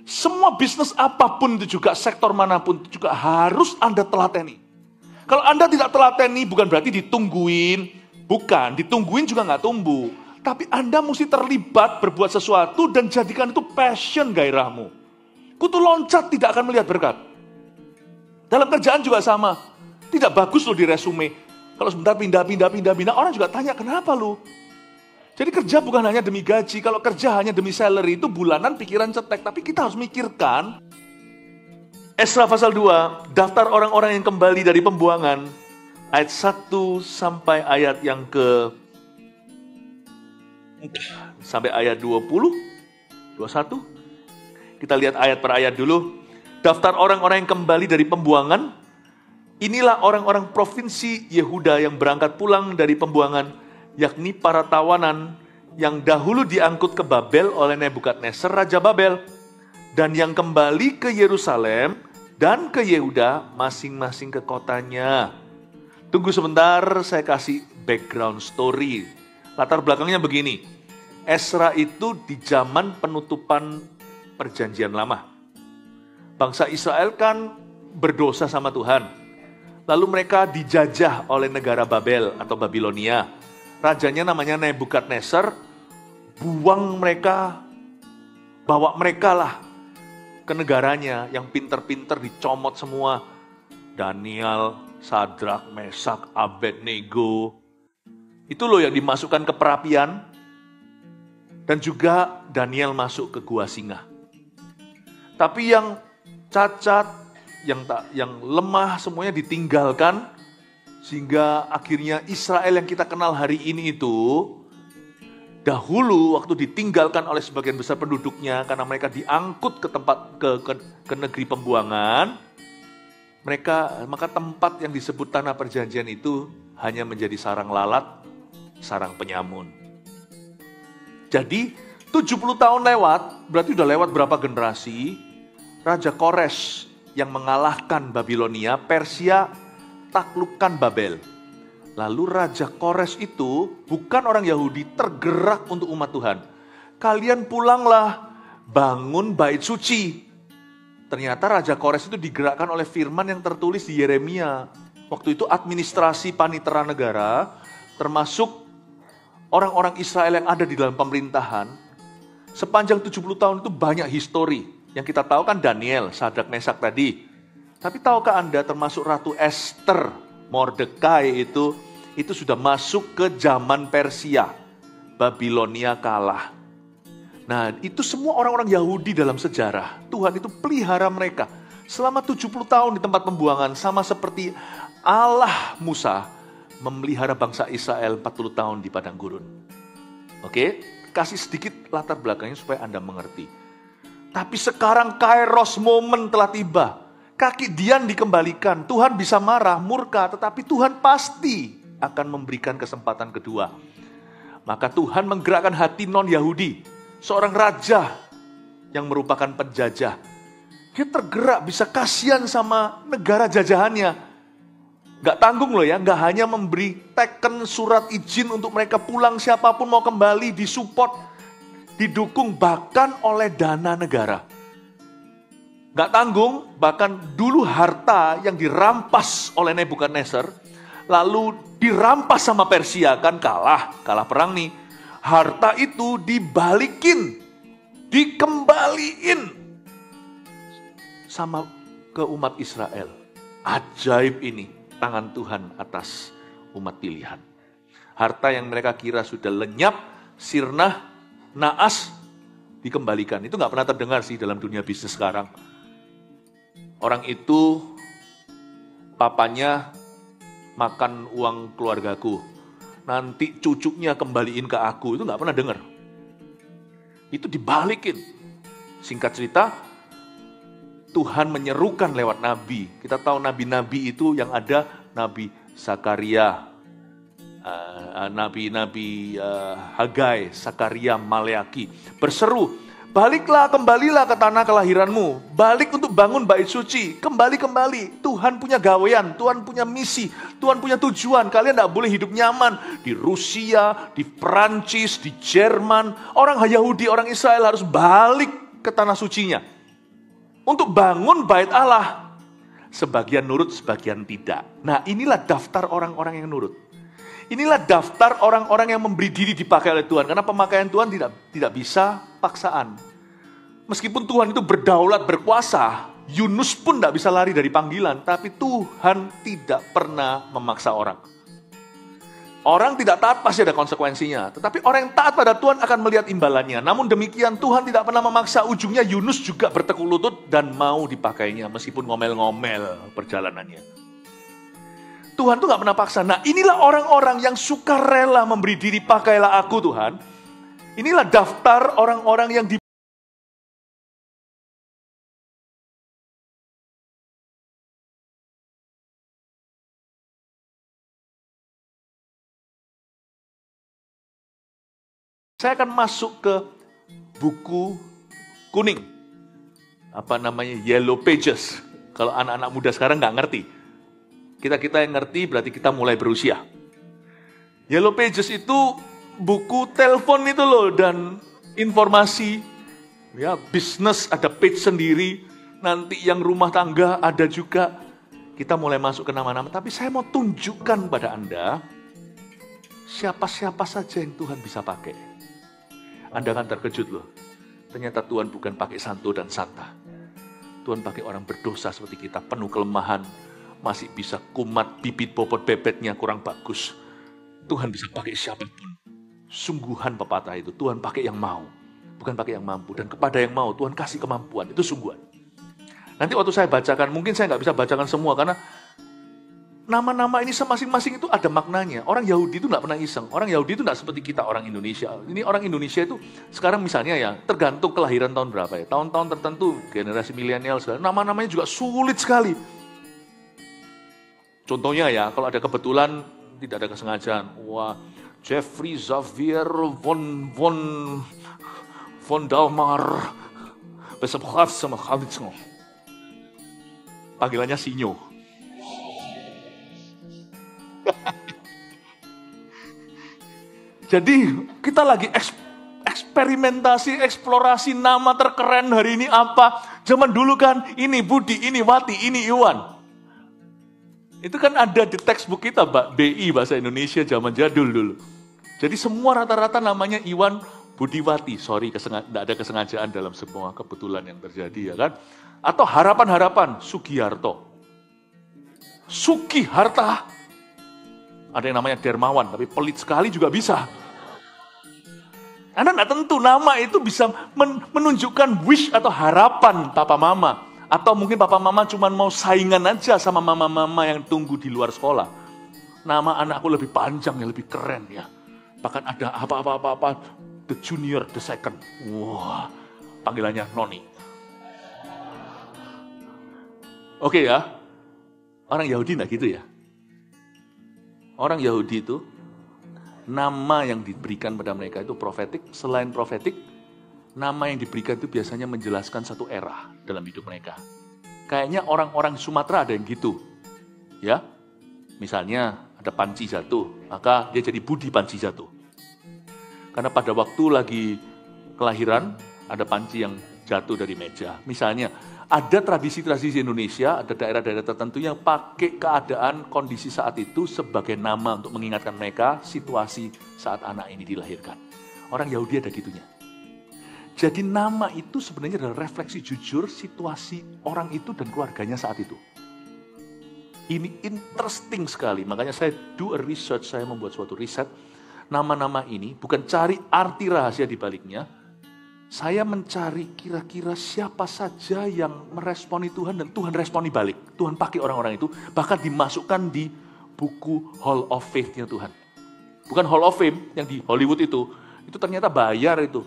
Semua bisnis apapun itu juga, sektor manapun itu juga harus Anda telateni. Kalau Anda tidak telateni bukan berarti ditungguin, bukan, ditungguin juga nggak tumbuh. Tapi Anda mesti terlibat berbuat sesuatu dan jadikan itu passion gairahmu. Kutu loncat tidak akan melihat berkat. Dalam kerjaan juga sama. Tidak bagus loh di resume. Kalau sebentar pindah, orang juga tanya, kenapa lu? Jadi kerja bukan hanya demi gaji. Kalau kerja hanya demi salary itu bulanan pikiran cetek. Tapi kita harus mikirkan. Esra pasal 2, daftar orang-orang yang kembali dari pembuangan. Ayat 1 sampai ayat yang sampai ayat 20, 21. Kita lihat ayat per ayat dulu. Daftar orang-orang yang kembali dari pembuangan. Inilah orang-orang provinsi Yehuda yang berangkat pulang dari pembuangan, yakni para tawanan yang dahulu diangkut ke Babel oleh Nebukadnezar, Raja Babel, dan yang kembali ke Yerusalem dan ke Yehuda, masing-masing ke kotanya. Tunggu sebentar, saya kasih background story. Latar belakangnya begini. Esra itu di zaman penutupan Perjanjian Lama. Bangsa Israel kan berdosa sama Tuhan. Lalu mereka dijajah oleh negara Babel atau Babilonia. Rajanya namanya Nebukadnezar. Buang mereka, bawa mereka lah ke negaranya yang pinter-pinter dicomot semua. Daniel, Sadrak, Mesak, Abednego. Itu loh yang dimasukkan ke perapian. Dan juga Daniel masuk ke gua singa. Tapi yang cacat, yang lemah semuanya ditinggalkan. Sehingga akhirnya Israel yang kita kenal hari ini itu, dahulu waktu ditinggalkan oleh sebagian besar penduduknya karena mereka diangkut ke tempat ke negeri pembuangan, maka tempat yang disebut tanah perjanjian itu hanya menjadi sarang lalat, sarang penyamun. Jadi 70 tahun lewat, berarti udah lewat berapa generasi, Raja Kores yang mengalahkan Babilonia, Persia taklukkan Babel. Lalu Raja Kores itu bukan orang Yahudi, tergerak untuk umat Tuhan. Kalian pulanglah, bangun bait suci. Ternyata Raja Kores itu digerakkan oleh firman yang tertulis di Yeremia. Waktu itu administrasi panitera negara, termasuk orang-orang Israel yang ada di dalam pemerintahan. Sepanjang 70 tahun itu banyak histori. Yang kita tahu kan Daniel, Sadrak, Mesak tadi. Tapi tahukah Anda termasuk Ratu Esther, Mordekai itu sudah masuk ke zaman Persia. Babilonia kalah. Nah, itu semua orang-orang Yahudi dalam sejarah. Tuhan itu pelihara mereka. Selama 70 tahun di tempat pembuangan, sama seperti Allah Musa memelihara bangsa Israel 40 tahun di padang gurun. Oke, kasih sedikit latar belakangnya supaya Anda mengerti. Tapi sekarang kairos momen telah tiba. Kaki Dian dikembalikan. Tuhan bisa marah, murka, tetapi Tuhan pasti akan memberikan kesempatan kedua. Maka Tuhan menggerakkan hati non-Yahudi. Seorang raja yang merupakan penjajah. Dia tergerak, bisa kasihan sama negara jajahannya. Gak tanggung loh ya, gak hanya memberi teken surat izin untuk mereka pulang, siapapun mau kembali, disupport, didukung bahkan oleh dana negara. Gak tanggung, bahkan dulu harta yang dirampas oleh Nebukadnezar, lalu dirampas sama Persia, kan kalah perang nih. Harta itu dibalikin, dikembaliin sama ke umat Israel. Ajaib ini. Tangan Tuhan atas umat pilihan. Harta yang mereka kira sudah lenyap, sirnah, naas, dikembalikan. Itu gak pernah terdengar sih dalam dunia bisnis sekarang. Orang itu, papanya makan uang keluargaku. Nanti cucunya kembaliin ke aku. Itu gak pernah dengar. Itu dibalikin. Singkat cerita, Tuhan menyerukan lewat nabi. Kita tahu nabi-nabi itu yang ada Nabi Zakaria, Nabi Hagai, Zakaria, Maleaki. Berseru, baliklah, kembalilah ke tanah kelahiranmu. Balik untuk bangun bait suci. Kembali. Tuhan punya gawean, Tuhan punya misi, Tuhan punya tujuan. Kalian tidak boleh hidup nyaman. Di Rusia, di Perancis, di Jerman. Orang Yahudi, orang Israel harus balik ke tanah sucinya. untuk bangun bait Allah. Sebagian nurut, sebagian tidak. Nah, inilah daftar orang-orang yang nurut. Inilah daftar orang-orang yang memberi diri dipakai oleh Tuhan. Karena pemakaian Tuhan tidak bisa paksaan. Meskipun Tuhan itu berdaulat, berkuasa, Yunus pun tidak bisa lari dari panggilan. Tapi Tuhan tidak pernah memaksa orang. Orang tidak taat pasti ada konsekuensinya. Tetapi orang yang taat pada Tuhan akan melihat imbalannya. Namun demikian Tuhan tidak pernah memaksa. Ujungnya Yunus juga bertekuk lutut dan mau dipakainya. Meskipun ngomel-ngomel perjalanannya. Tuhan tuh gak pernah paksa. Nah, inilah orang-orang yang suka rela memberi diri, pakailah aku Tuhan. Inilah daftar orang-orang yang Saya akan masuk ke buku kuning. Apa namanya? Yellow Pages. Kalau anak-anak muda sekarang nggak ngerti. Kita yang ngerti berarti kita mulai berusia. Yellow Pages itu buku telepon itu loh. Dan informasi. Ya, bisnis ada page sendiri. Nanti yang rumah tangga ada juga. Kita mulai masuk ke nama-nama. Tapi saya mau tunjukkan pada Anda. Siapa-siapa saja yang Tuhan bisa pakai. Anda akan terkejut loh. Ternyata Tuhan bukan pakai santo dan santa. Tuhan pakai orang berdosa seperti kita, penuh kelemahan. Masih bisa kumat, bibit bobot bebetnya kurang bagus. Tuhan bisa pakai siapapun. Sungguhan pepatah itu, Tuhan pakai yang mau. Bukan pakai yang mampu. Dan kepada yang mau, Tuhan kasih kemampuan. Itu sungguhan. Nanti waktu saya bacakan, mungkin saya nggak bisa bacakan semua. Karena nama-nama ini masing-masing itu ada maknanya. Orang Yahudi itu nggak pernah iseng. Orang Yahudi itu nggak seperti kita orang Indonesia. Ini orang Indonesia itu sekarang misalnya ya, tergantung kelahiran tahun berapa ya. Tahun-tahun tertentu, generasi milenial sekarang, nama-namanya juga sulit sekali. Contohnya ya, kalau ada kebetulan, tidak ada kesengajaan. Wah, Jeffrey Xavier von Dalmar. Panggilannya Sinyo. Jadi kita lagi eksperimentasi, eksplorasi nama terkeren hari ini apa. Zaman dulu kan ini Budi, ini Wati, ini Iwan. Itu kan ada di textbook kita, Mbak, BI Bahasa Indonesia zaman jadul dulu. Jadi semua rata-rata namanya Iwan Budiwati. Sorry, tidak ada kesengajaan dalam semua kebetulan yang terjadi ya kan. Atau harapan-harapan Sugiharto. Sugiharta. Ada yang namanya Dermawan, tapi pelit sekali juga bisa. Anda tidak tentu nama itu bisa menunjukkan wish atau harapan papa mama. Atau mungkin papa mama cuma mau saingan aja sama mama-mama yang tunggu di luar sekolah. Nama anakku lebih panjang, yang lebih keren ya. Bahkan ada apa-apa, the junior, the second. Wah, panggilannya Noni. Oke ya, orang Yahudi enggak gitu ya. Orang Yahudi itu, nama yang diberikan pada mereka itu profetik. Selain profetik, nama yang diberikan itu biasanya menjelaskan satu era dalam hidup mereka. Kayaknya orang-orang Sumatera ada yang gitu. Ya, misalnya ada panci jatuh, maka dia jadi Budi panci jatuh. Karena pada waktu lagi kelahiran, ada panci yang jatuh dari meja. Misalnya, ada tradisi-tradisi Indonesia, ada daerah-daerah tertentu yang pakai keadaan kondisi saat itu sebagai nama untuk mengingatkan mereka situasi saat anak ini dilahirkan. Orang Yahudi ada gitunya. Jadi nama itu sebenarnya adalah refleksi jujur situasi orang itu dan keluarganya saat itu. Ini interesting sekali, makanya saya do a research, saya membuat suatu riset. Nama-nama ini bukan cari arti rahasia di baliknya, saya mencari kira-kira siapa saja yang meresponi Tuhan dan Tuhan responi balik. Tuhan pakai orang-orang itu, bahkan dimasukkan di buku Hall of Faith-nya Tuhan. Bukan Hall of Fame yang di Hollywood itu ternyata bayar itu.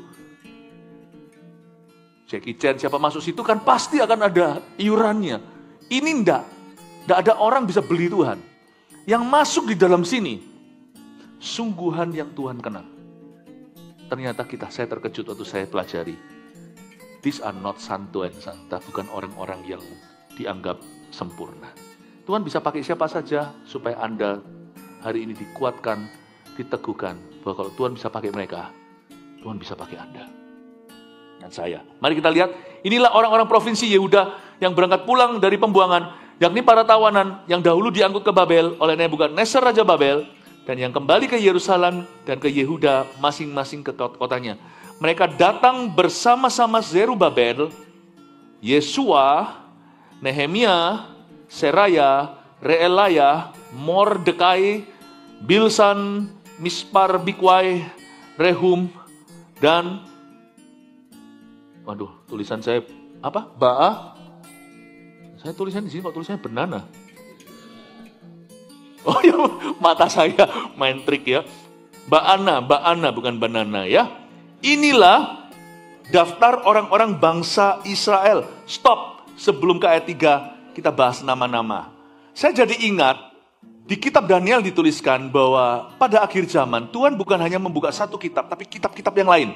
Jackie Chan, siapa masuk situ kan pasti akan ada iurannya. Ini enggak ada orang bisa beli Tuhan. Yang masuk di dalam sini, sungguhan yang Tuhan kenal. Ternyata saya terkejut waktu saya pelajari. These are not santo and santa, bukan orang-orang yang dianggap sempurna. Tuhan bisa pakai siapa saja supaya Anda hari ini dikuatkan, diteguhkan. Bahwa kalau Tuhan bisa pakai mereka, Tuhan bisa pakai Anda. dan saya. Mari kita lihat, inilah orang-orang provinsi Yehuda yang berangkat pulang dari pembuangan, yakni para tawanan yang dahulu diangkut ke Babel oleh Nebukadnezar Raja Babel, dan yang kembali ke Yerusalem dan ke Yehuda masing-masing ke kotanya. Mereka datang bersama-sama Zerubabel, Yesua, Nehemia, Seraya, Reelaya, Mordekai, Bilsan, Mispar, Bikwai, Rehum, dan waduh, tulisan saya apa? Ba'a. Saya tulisan di sini kok tulisannya Benana. Oh ya, mata saya main trik ya. Ba'ana bukan banana ya. Inilah daftar orang-orang bangsa Israel. Stop, sebelum ke ayat 3 kita bahas nama-nama. Saya jadi ingat, di kitab Daniel dituliskan bahwa pada akhir zaman Tuhan bukan hanya membuka satu kitab, tapi kitab-kitab yang lain.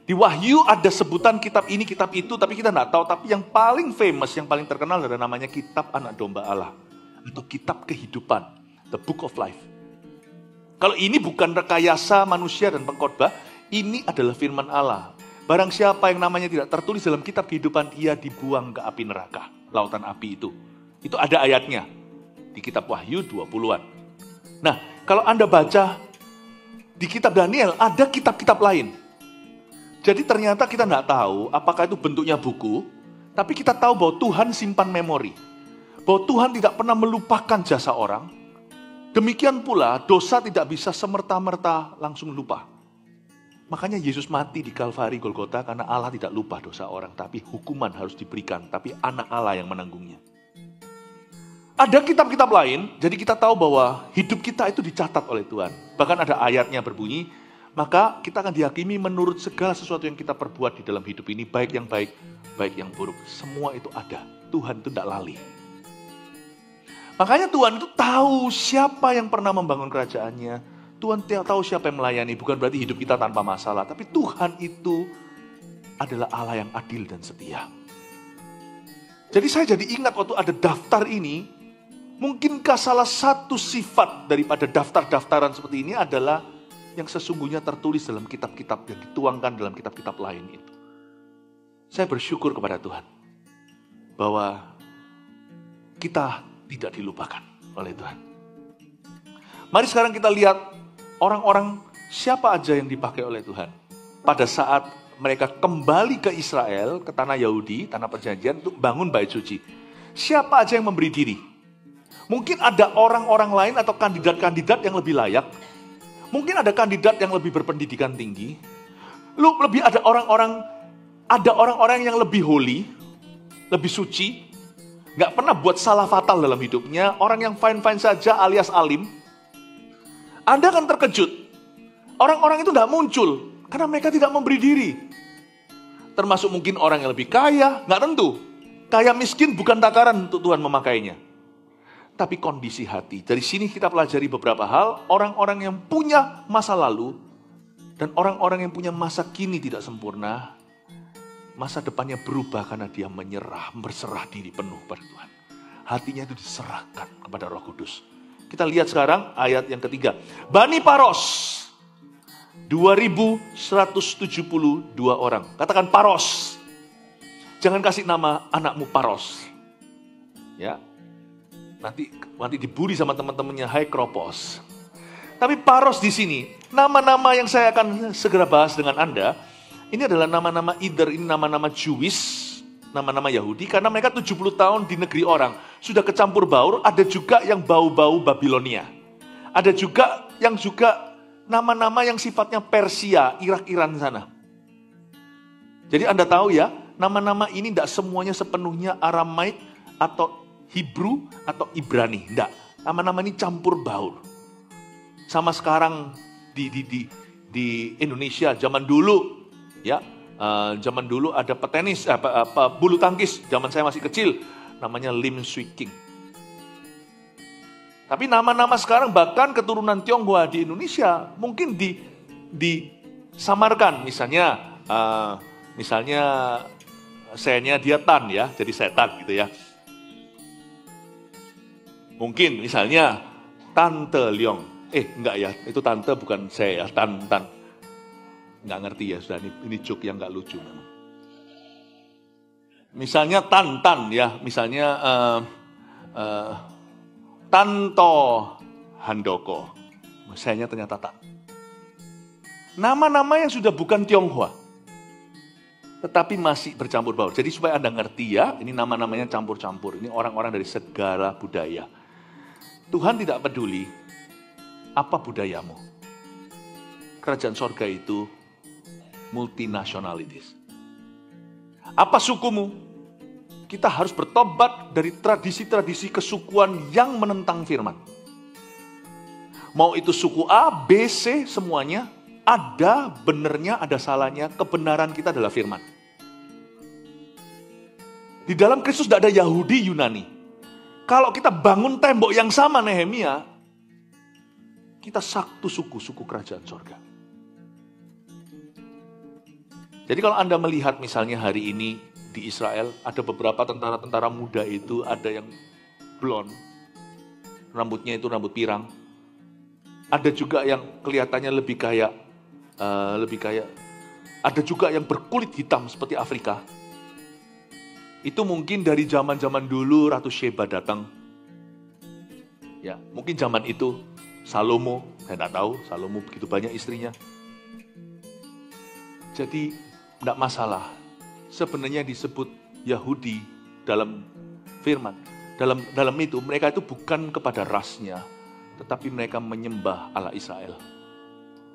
Di Wahyu ada sebutan kitab ini, kitab itu, tapi kita nggak tahu. Tapi yang paling famous, yang paling terkenal adalah namanya kitab Anak Domba Allah. Atau kitab kehidupan, the book of life. Kalau ini bukan rekayasa manusia dan pengkhotbah, ini adalah firman Allah. Barang siapa yang namanya tidak tertulis dalam kitab kehidupan, ia dibuang ke api neraka, lautan api itu. Itu ada ayatnya di kitab Wahyu 20-an. Nah, kalau Anda baca di kitab Daniel, ada kitab-kitab lain. Jadi ternyata kita nggak tahu apakah itu bentuknya buku, tapi kita tahu bahwa Tuhan simpan memori. Bahwa Tuhan tidak pernah melupakan jasa orang. Demikian pula dosa tidak bisa semerta-merta langsung lupa. Makanya Yesus mati di Kalvari Golgota karena Allah tidak lupa dosa orang, tapi hukuman harus diberikan, tapi anak Allah yang menanggungnya. Ada kitab-kitab lain, jadi kita tahu bahwa hidup kita itu dicatat oleh Tuhan. Bahkan ada ayatnya berbunyi, maka kita akan dihakimi menurut segala sesuatu yang kita perbuat di dalam hidup ini, baik yang baik, baik yang buruk. Semua itu ada, Tuhan itu tidak lali. Makanya Tuhan itu tahu siapa yang pernah membangun kerajaannya, Tuhan tahu siapa yang melayani, bukan berarti hidup kita tanpa masalah, tapi Tuhan itu adalah Allah yang adil dan setia. Jadi saya jadi ingat waktu ada daftar ini, mungkinkah salah satu sifat daripada daftar-daftaran seperti ini adalah yang sesungguhnya tertulis dalam kitab-kitab yang dituangkan dalam kitab-kitab lain itu. Saya bersyukur kepada Tuhan bahwa kita tidak dilupakan oleh Tuhan. Mari sekarang kita lihat orang-orang siapa aja yang dipakai oleh Tuhan. Pada saat mereka kembali ke Israel, ke tanah Yahudi, tanah perjanjian untuk bangun bait suci. Siapa aja yang memberi diri? Mungkin ada orang-orang lain atau kandidat-kandidat yang lebih layak. Mungkin ada kandidat yang lebih berpendidikan tinggi. Lebih ada orang-orang yang lebih holy, lebih suci, nggak pernah buat salah fatal dalam hidupnya, orang yang fine-fine saja alias alim. Anda akan terkejut. Orang-orang itu nggak muncul karena mereka tidak memberi diri. Termasuk mungkin orang yang lebih kaya, nggak tentu. Kaya miskin bukan takaran untuk Tuhan memakainya. Tapi kondisi hati. Dari sini kita pelajari beberapa hal. Orang-orang yang punya masa lalu dan orang-orang yang punya masa kini tidak sempurna, masa depannya berubah karena dia berserah diri penuh pada Tuhan. Hatinya itu diserahkan kepada Roh Kudus. Kita lihat sekarang ayat yang ketiga. Bani Paros, 2.172 orang. Katakan Paros. Jangan kasih nama anakmu Paros. Ya. Nanti dibully sama teman-temannya, hai Kropos. Tapi Paros di sini, nama-nama yang saya akan segera bahas dengan Anda, ini adalah nama-nama ini nama-nama Jewish, nama-nama Yahudi, karena mereka 70 tahun di negeri orang, sudah kecampur baur, ada juga yang bau-bau Babilonia. Ada juga yang nama-nama yang sifatnya Persia, Irak-Iran sana. Jadi Anda tahu ya, nama-nama ini tidak semuanya sepenuhnya Aramaik atau Hebrew atau Ibrani, enggak. Nama-nama ini campur baur. Sama sekarang di Indonesia zaman dulu, ya, zaman dulu ada petenis, bulu tangkis. Zaman saya masih kecil, namanya Lim Swee King. Tapi nama-nama sekarang bahkan keturunan Tionghoa di Indonesia mungkin disamarkan. Misalnya saya-nya dia Tan ya, jadi setan gitu ya. Mungkin misalnya Tante Leong. Enggak ya, itu tante bukan saya ya, Tan. Nggak ngerti ya, sudah ini joke yang nggak lucu memang. Misalnya Tantan ya, misalnya Tanto Handoko. Sayanya ternyata tak. Nama-nama yang sudah bukan Tionghoa, tetapi masih bercampur baur. Jadi supaya Anda ngerti ya, ini nama-namanya campur-campur. Ini orang-orang dari segala budaya. Tuhan tidak peduli apa budayamu. Kerajaan sorga itu multinationalities. Apa sukumu? Kita harus bertobat dari tradisi-tradisi kesukuan yang menentang firman. Mau itu suku A, B, C, semuanya ada benernya, ada salahnya. Kebenaran kita adalah firman. Di dalam Kristus tidak ada Yahudi, Yunani. Kalau kita bangun tembok yang sama Nehemia, kita satu suku kerajaan sorga. Jadi kalau Anda melihat misalnya hari ini di Israel, ada beberapa tentara-tentara muda itu, ada yang blond, rambutnya itu rambut pirang. Ada juga yang kelihatannya lebih kayak, ada juga yang berkulit hitam seperti Afrika. Itu mungkin dari zaman-zaman dulu Ratu Sheba datang. Ya, mungkin zaman itu Salomo, saya tidak tahu, Salomo begitu banyak istrinya. Jadi tidak masalah. Sebenarnya disebut Yahudi dalam firman. Dalam itu mereka itu bukan kepada rasnya, tetapi mereka menyembah Allah Israel.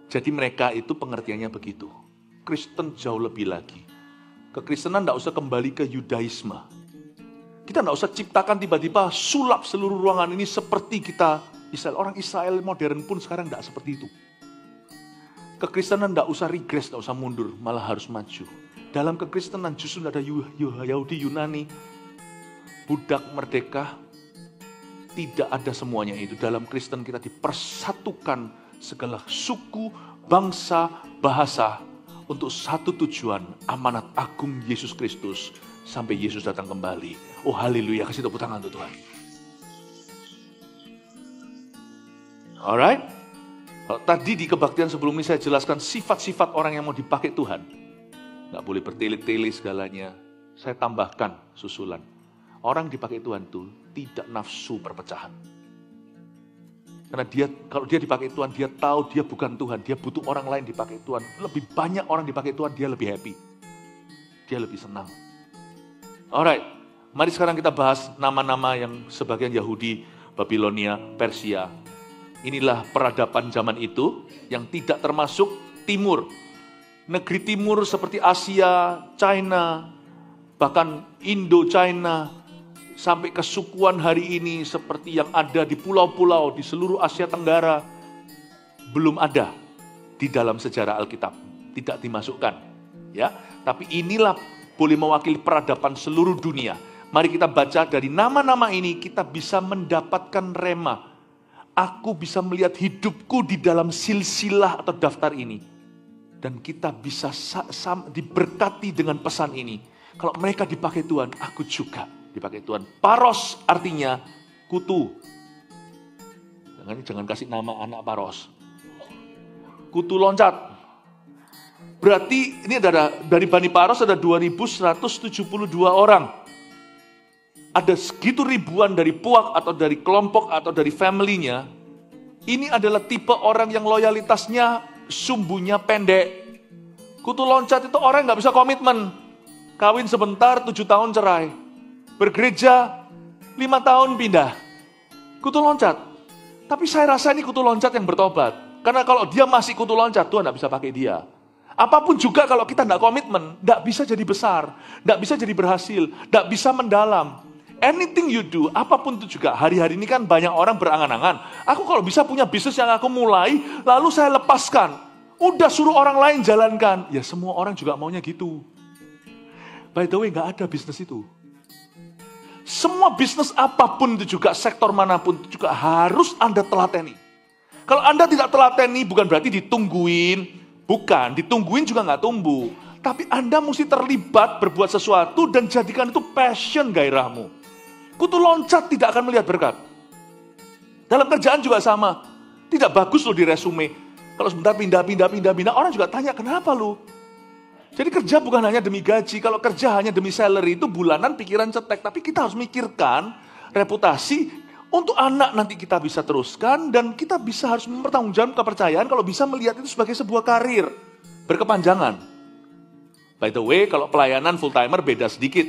Jadi mereka itu pengertiannya begitu. Kristen jauh lebih lagi. Kekristenan tidak usah kembali ke Yudaisme. Kita tidak usah ciptakan tiba-tiba sulap seluruh ruangan ini seperti kita Israel. Orang Israel modern pun sekarang tidak seperti itu. Kekristenan tidak usah regres, tidak usah mundur, malah harus maju. Dalam kekristenan justru ada Yahudi, Yunani, budak, merdeka. Tidak ada semuanya itu. Dalam Kristen kita dipersatukan segala suku, bangsa, bahasa untuk satu tujuan, amanat agung Yesus Kristus sampai Yesus datang kembali. Oh haleluya, kasih tepuk tangan untuk Tuhan. Alright. Kalau tadi di kebaktian sebelum ini saya jelaskan sifat-sifat orang yang mau dipakai Tuhan. Nggak boleh bertele-tele segalanya. Saya tambahkan susulan. Orang dipakai Tuhan itu tidak nafsu perpecahan. Karena kalau dia dipakai Tuhan, dia tahu dia bukan Tuhan. Dia butuh orang lain dipakai Tuhan. Lebih banyak orang dipakai Tuhan, dia lebih happy. Dia lebih senang. Alright, mari sekarang kita bahas nama-nama yang sebagian Yahudi, Babilonia, Persia. Inilah peradaban zaman itu yang tidak termasuk timur. Negeri timur seperti Asia, China, bahkan Indo-China, sampai kesukuan hari ini seperti yang ada di pulau-pulau di seluruh Asia Tenggara, belum ada di dalam sejarah Alkitab, tidak dimasukkan. Ya, tapi inilah boleh mewakili peradaban seluruh dunia. Mari kita baca dari nama-nama ini, kita bisa mendapatkan rema. Aku bisa melihat hidupku di dalam silsilah atau daftar ini. Dan kita bisa diberkati dengan pesan ini. Kalau mereka dipakai Tuhan, aku juga dipakai Tuhan. Paros artinya kutu. Jangan kasih nama anak Paros. Kutu loncat. Berarti ini ada dari Bani Paros ada 2.172 orang. Ada segitu ribuan dari puak atau dari kelompok atau dari family-nya. Ini adalah tipe orang yang loyalitasnya sumbunya pendek. Kutu loncat itu orang yang gak bisa komitmen. Kawin sebentar, 7 tahun cerai. Bergereja, 5 tahun pindah. Kutu loncat. Tapi saya rasa ini kutu loncat yang bertobat. Karena kalau dia masih kutu loncat, Tuhan gak bisa pakai dia. Apapun juga kalau kita gak komitmen, gak bisa jadi besar. Gak bisa jadi berhasil. Gak bisa mendalam. Anything you do, apapun itu juga. Hari-hari ini kan banyak orang berangan-angan. Aku kalau bisa punya bisnis yang aku mulai, lalu saya lepaskan. Udah suruh orang lain jalankan. Ya semua orang juga maunya gitu. By the way, gak ada bisnis itu. Semua bisnis apapun itu juga, sektor manapun itu juga harus Anda telateni. Kalau Anda tidak telateni, bukan berarti ditungguin. Bukan, ditungguin juga gak tumbuh. Tapi Anda mesti terlibat berbuat sesuatu dan jadikan itu passion gairahmu. Kutu loncat tidak akan melihat berkat. Dalam kerjaan juga sama. Tidak bagus loh di resume. Kalau sebentar pindah, orang juga tanya, kenapa lu? Jadi kerja bukan hanya demi gaji, kalau kerja hanya demi salary itu bulanan pikiran cetek. Tapi kita harus mikirkan reputasi untuk anak nanti kita bisa teruskan dan kita bisa harus mempertanggungjawabkan kepercayaan kalau bisa melihat itu sebagai sebuah karir berkepanjangan. By the way, kalau pelayanan full timer beda sedikit.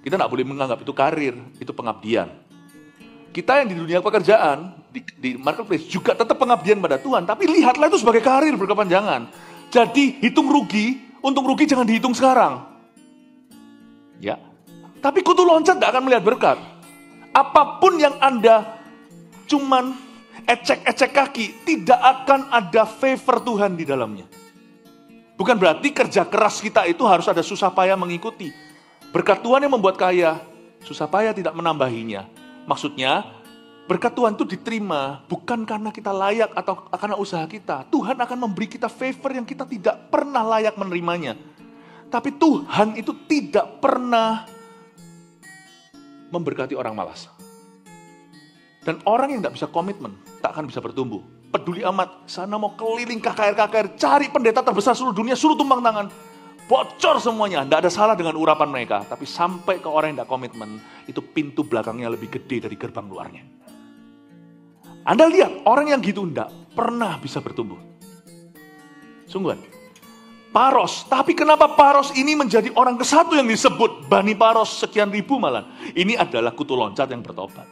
Kita nggak boleh menganggap itu karir, itu pengabdian. Kita yang di dunia pekerjaan, di marketplace juga tetap pengabdian pada Tuhan, tapi lihatlah itu sebagai karir berkepanjangan. Jadi hitung rugi, untung rugi jangan dihitung sekarang. Ya. Tapi kutu loncat tidak akan melihat berkat. Apapun yang Anda cuman ecek-ecek kaki, tidak akan ada favor Tuhan di dalamnya. Bukan berarti kerja keras kita itu harus ada susah payah mengikuti. Berkat Tuhan yang membuat kaya, susah payah tidak menambahinya. Maksudnya, berkat Tuhan itu diterima bukan karena kita layak atau karena usaha kita. Tuhan akan memberi kita favor yang kita tidak pernah layak menerimanya. Tapi Tuhan itu tidak pernah memberkati orang malas. Dan orang yang tidak bisa komitmen, tak akan bisa bertumbuh. Peduli amat, sana mau keliling KKR, cari pendeta terbesar seluruh dunia, suruh tumpang tangan. Bocor semuanya, tidak ada salah dengan urapan mereka. Tapi sampai ke orang yang tidak komitmen, itu pintu belakangnya lebih gede dari gerbang luarnya. Anda lihat, orang yang gitu tidak pernah bisa bertumbuh. Sungguhan. Paros, tapi kenapa Paros ini menjadi orang ke-1 yang disebut? Bani Paros sekian ribu malah. Ini adalah kutu loncat yang bertobat.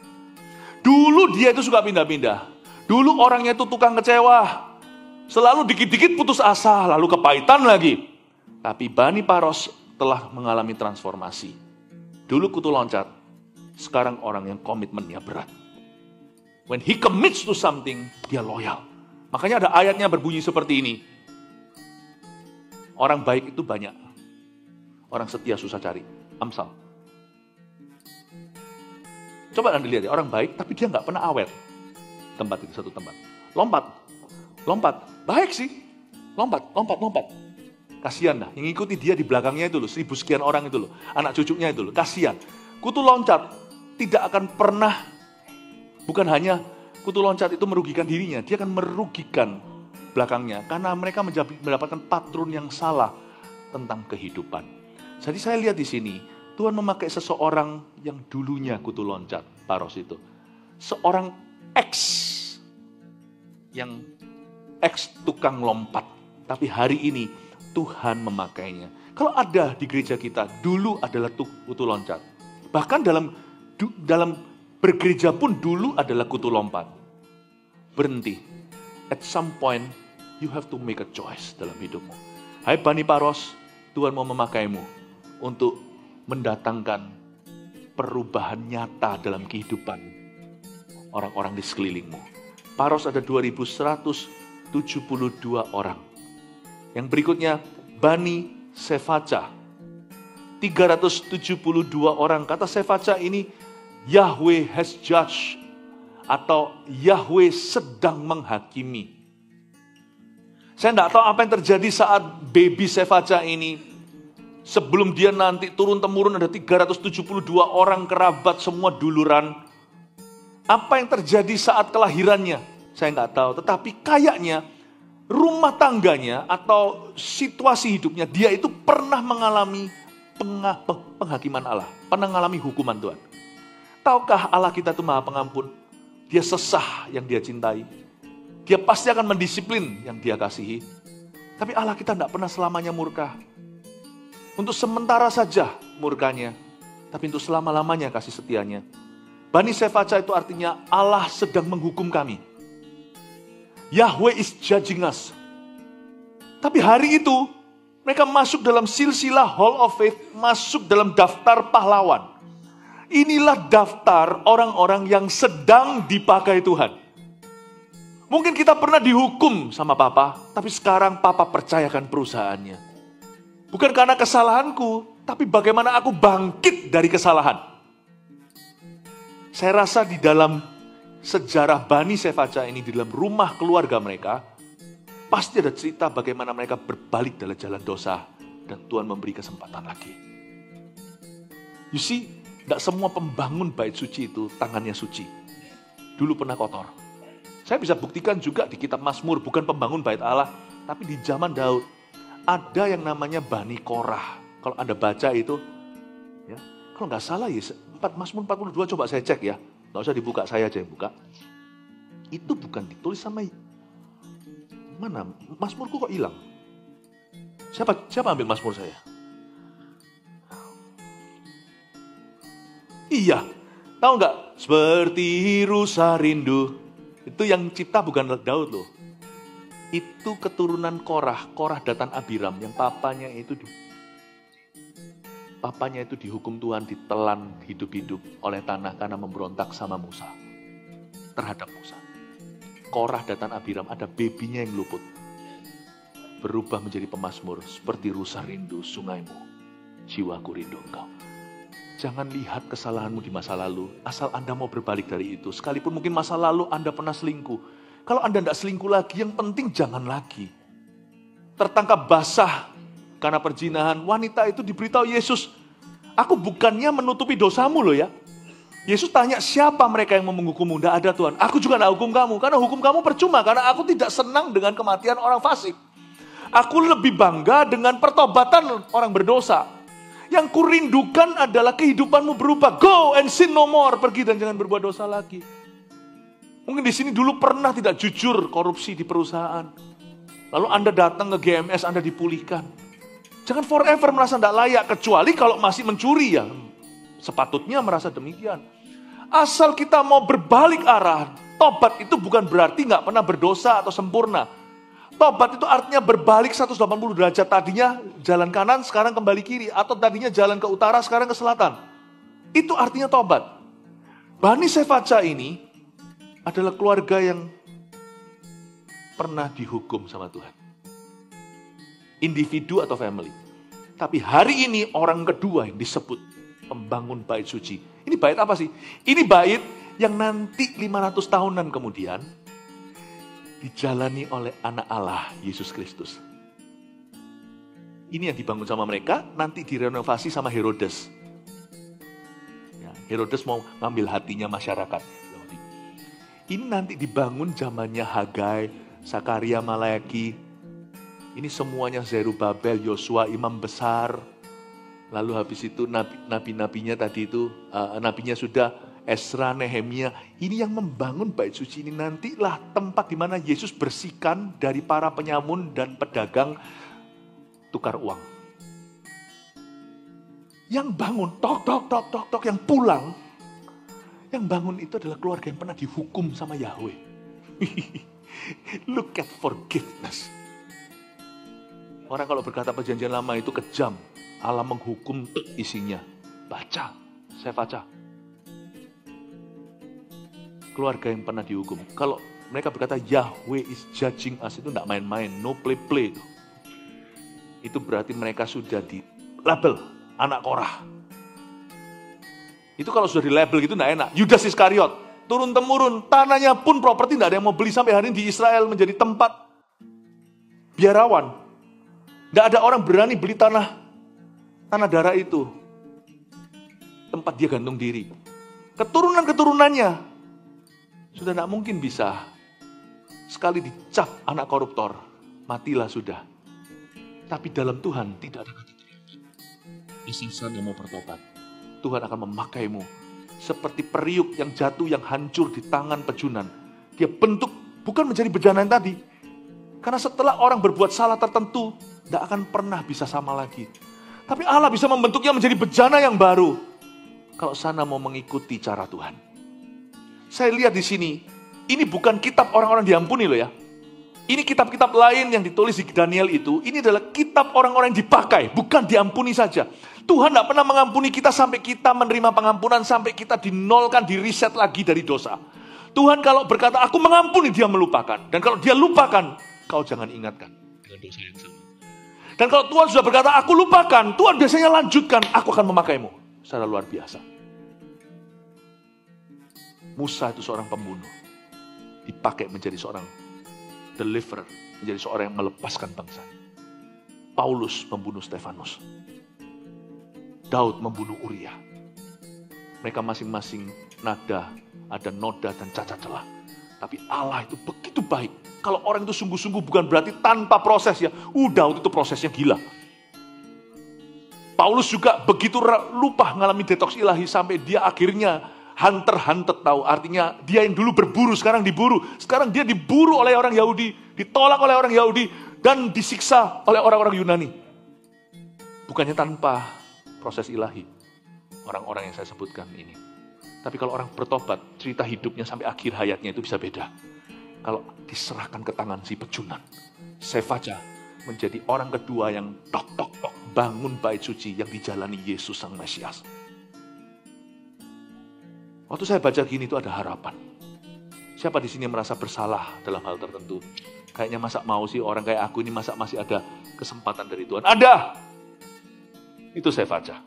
Dulu dia itu suka pindah-pindah. Dulu orangnya itu tukang kecewa. Selalu dikit-dikit putus asa, lalu kepahitan lagi. Tapi Bani Paros telah mengalami transformasi. Dulu kutu loncat, sekarang orang yang komitmennya berat. When he commits to something, dia loyal. Makanya ada ayatnya berbunyi seperti ini. Orang baik itu banyak. Orang setia susah cari. Amsal. Coba Anda lihat ya, orang baik tapi dia nggak pernah awet. Tempat itu satu tempat. Lompat. Baik sih. Lompat. Kasihan dah, yang ngikuti dia di belakangnya itu loh, 1000 sekian orang itu loh. Anak cucunya itu loh, kasihan. Kutu loncat tidak akan pernah, bukan hanya kutu loncat itu merugikan dirinya, dia akan merugikan belakangnya. Karena mereka mendapatkan patron yang salah tentang kehidupan. Jadi saya lihat di sini, Tuhan memakai seseorang yang dulunya kutu loncat, Paros itu. Seorang yang tukang lompat. Tapi hari ini Tuhan memakainya. Kalau ada di gereja kita, dulu adalah kutu loncat. Bahkan dalam bergereja pun dulu adalah kutu lompat. Berhenti. At some point, you have to make a choice dalam hidupmu. Hai Bani Paros, Tuhan mau memakaimu untuk mendatangkan perubahan nyata dalam kehidupan orang-orang di sekelilingmu. Paros ada 2172 orang. Yang berikutnya, Bani Sefaca. 372 orang. Kata Sefaca ini, Yahweh has judged. Atau Yahweh sedang menghakimi. Saya tidak tahu apa yang terjadi saat baby Sefaca ini. Sebelum dia nanti turun-temurun ada 372 orang kerabat semua duluran. Apa yang terjadi saat kelahirannya? Saya nggak tahu. Tetapi kayaknya rumah tangganya atau situasi hidupnya, dia itu pernah mengalami penghakiman Allah. Pernah mengalami hukuman Tuhan. Tahukah Allah kita itu Maha Pengampun? Dia sesah yang dia cintai. Dia pasti akan mendisiplin yang dia kasihi. Tapi Allah kita tidak pernah selamanya murka. Untuk sementara saja murkanya. Tapi untuk selama-lamanya kasih setianya. Bani Sefaca itu artinya Allah sedang menghukum kami. Yahweh is judging us. Tapi hari itu mereka masuk dalam silsilah Hall of Faith, masuk dalam daftar pahlawan. Inilah daftar orang-orang yang sedang dipakai Tuhan. Mungkin kita pernah dihukum sama Papa, tapi sekarang Papa percayakan perusahaannya. Bukan karena kesalahanku, tapi bagaimana aku bangkit dari kesalahan. Saya rasa di dalam sejarah Bani Sefaca ini, di dalam rumah keluarga mereka, pasti ada cerita bagaimana mereka berbalik dari jalan dosa, dan Tuhan memberi kesempatan lagi. You see, tidak semua pembangun bait suci itu tangannya suci. Dulu pernah kotor. Saya bisa buktikan juga di kitab Mazmur, bukan pembangun bait Allah, tapi di zaman Daud. Ada yang namanya Bani Korah. Kalau Anda baca itu, ya, kalau nggak salah ya, Mazmur 42 coba saya cek ya. Nggak usah dibuka, saya aja yang buka. Itu bukan ditulis sama, mana, Mazmurku kok hilang? Siapa ambil Mazmur saya? Iya, tahu nggak? Seperti rusa rindu. Itu yang cipta bukan Daud loh. Itu keturunan Korah, Datan Abiram, yang papanya itu dihukum Tuhan, ditelan hidup-hidup oleh tanah karena memberontak sama Musa. Terhadap Musa. Korah, Datan Abiram, ada babynya yang luput. Berubah menjadi pemazmur, seperti rusa rindu sungaimu, jiwaku rindu engkau. Jangan lihat kesalahanmu di masa lalu, asal Anda mau berbalik dari itu. Sekalipun mungkin masa lalu Anda pernah selingkuh. Kalau Anda tidak selingkuh lagi, yang penting jangan lagi. Tertangkap basah karena perzinahan, wanita itu diberitahu Yesus, aku bukannya menutupi dosamu loh ya. Yesus tanya, siapa mereka yang mau menghukummu? Tidak ada Tuhan, aku juga tidak hukum kamu, karena hukum kamu percuma, karena aku tidak senang dengan kematian orang fasik. Aku lebih bangga dengan pertobatan orang berdosa. Yang kurindukan adalah kehidupanmu berubah. Go and sin no more, pergi dan jangan berbuat dosa lagi. Mungkin di sini dulu pernah tidak jujur korupsi di perusahaan. Lalu Anda datang ke GMS, Anda dipulihkan. Jangan forever merasa tidak layak, kecuali kalau masih mencuri ya. Sepatutnya merasa demikian. Asal kita mau berbalik arah, tobat itu bukan berarti nggak pernah berdosa atau sempurna. Tobat itu artinya berbalik 180 derajat. Tadinya jalan kanan, sekarang kembali kiri. Atau tadinya jalan ke utara, sekarang ke selatan. Itu artinya tobat. Bani Sefaca ini adalah keluarga yang pernah dihukum sama Tuhan. Individu atau family. Tapi hari ini orang kedua yang disebut pembangun bait suci. Ini bait apa sih? Ini bait yang nanti 500 tahunan kemudian dijalani oleh anak Allah, Yesus Kristus. Ini yang dibangun sama mereka, nanti direnovasi sama Herodes. Ya, Herodes mau ngambil hatinya masyarakat. Ini nanti dibangun zamannya Hagai, Sakaria, Malaki. Ini semuanya Zerubabel, Yosua, imam besar. Lalu habis itu nabi-nabinya tadi itu, nabinya sudah Esra, Nehemia. Ini yang membangun bait suci ini nantilah tempat di mana Yesus bersihkan dari para penyamun dan pedagang tukar uang. Yang bangun, tok, yang pulang. Yang bangun itu adalah keluarga yang pernah dihukum sama Yahweh. Look at forgiveness. Orang kalau berkata perjanjian lama itu kejam. Allah menghukum isinya. Baca, saya baca. Keluarga yang pernah dihukum. Kalau mereka berkata Yahweh is judging us, itu tidak main-main. No play-play. Itu berarti mereka sudah di label anak Korah. Itu kalau sudah di label gitu tidak enak. Yudas Iskariot, turun-temurun, tanahnya pun properti tidak ada yang mau beli sampai hari ini di Israel menjadi tempat biarawan. Tidak ada orang berani beli tanah darah itu. Tempat dia gantung diri. Keturunan-keturunannya sudah tidak mungkin bisa. Sekali dicap anak koruptor, matilah sudah. Tapi dalam Tuhan tidak ada kata terakhir. Insan yang mau bertobat. Tuhan akan memakaimu seperti periuk yang jatuh, yang hancur di tangan pejunan. Dia bentuk bukan menjadi bejana yang tadi. Karena setelah orang berbuat salah tertentu, tidak akan pernah bisa sama lagi. Tapi Allah bisa membentuknya menjadi bejana yang baru. Kalau sana mau mengikuti cara Tuhan. Saya lihat di sini, ini bukan kitab orang-orang diampuni loh ya. Ini kitab-kitab lain yang ditulis di Daniel itu, ini adalah kitab orang-orang yang dipakai, bukan diampuni saja. Tuhan tidak pernah mengampuni kita sampai kita menerima pengampunan, sampai kita dinolkan, diriset lagi dari dosa. Tuhan kalau berkata, aku mengampuni, dia melupakan. Dan kalau dia lupakan, kau jangan ingatkan dengan dosa yang sama. Dan kalau Tuhan sudah berkata, aku lupakan, Tuhan biasanya lanjutkan, aku akan memakaimu. Secara luar biasa. Musa itu seorang pembunuh. Dipakai menjadi seorang deliverer, menjadi seorang yang melepaskan bangsa. Paulus membunuh Stefanus. Daud membunuh Uria. Mereka masing-masing nada, ada noda dan cacat celah. Tapi Allah itu begitu baik. Kalau orang itu sungguh-sungguh bukan berarti tanpa proses ya. Udah waktu itu prosesnya gila. Paulus juga begitu lupa ngalami detoks ilahi sampai dia akhirnya hunter tahu. Artinya dia yang dulu berburu sekarang diburu. Sekarang dia diburu oleh orang Yahudi. Ditolak oleh orang Yahudi. Dan disiksa oleh orang-orang Yunani. Bukannya tanpa proses ilahi. Orang-orang yang saya sebutkan ini. Tapi kalau orang bertobat, cerita hidupnya sampai akhir hayatnya itu bisa beda. Kalau diserahkan ke tangan si pejunan. Sefaja menjadi orang kedua yang tok bangun bait suci yang dijalani Yesus Sang Mesias. Waktu saya baca gini itu ada harapan. Siapa di sini yang merasa bersalah dalam hal tertentu? Kayaknya masa mau sih orang kayak aku ini masa masih ada kesempatan dari Tuhan? Ada! Itu saya baca.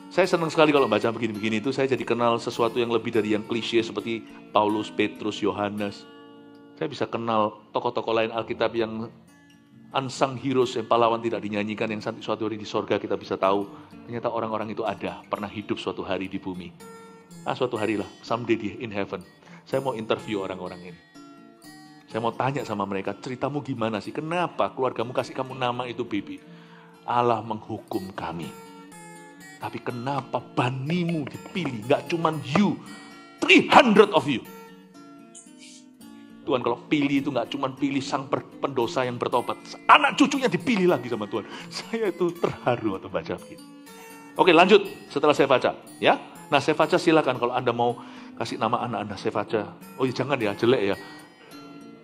Saya senang sekali kalau baca begini-begini itu, saya jadi kenal sesuatu yang lebih dari yang klise seperti Paulus, Petrus, Yohanes. Saya bisa kenal tokoh-tokoh lain Alkitab yang unsung heroes, yang pahlawan tidak dinyanyikan, yang suatu hari di sorga kita bisa tahu, ternyata orang-orang itu ada, pernah hidup suatu hari di bumi. Suatu hari lah, someday in heaven. Saya mau interview orang-orang ini. Saya mau tanya sama mereka, ceritamu gimana sih? Kenapa keluargamu kasih kamu nama itu baby? Allah menghukum kami. Tapi kenapa banimu dipilih? Gak cuman you, 300 of you. Tuhan kalau pilih itu gak cuman pilih sang pendosa yang bertobat. Anak cucunya dipilih lagi sama Tuhan. Saya itu terharu waktu baca begini. Oke, lanjut setelah saya baca. Ya, nah saya baca silakan kalau Anda mau kasih nama anak Anda saya baca. Oh ya jangan ya, jelek ya.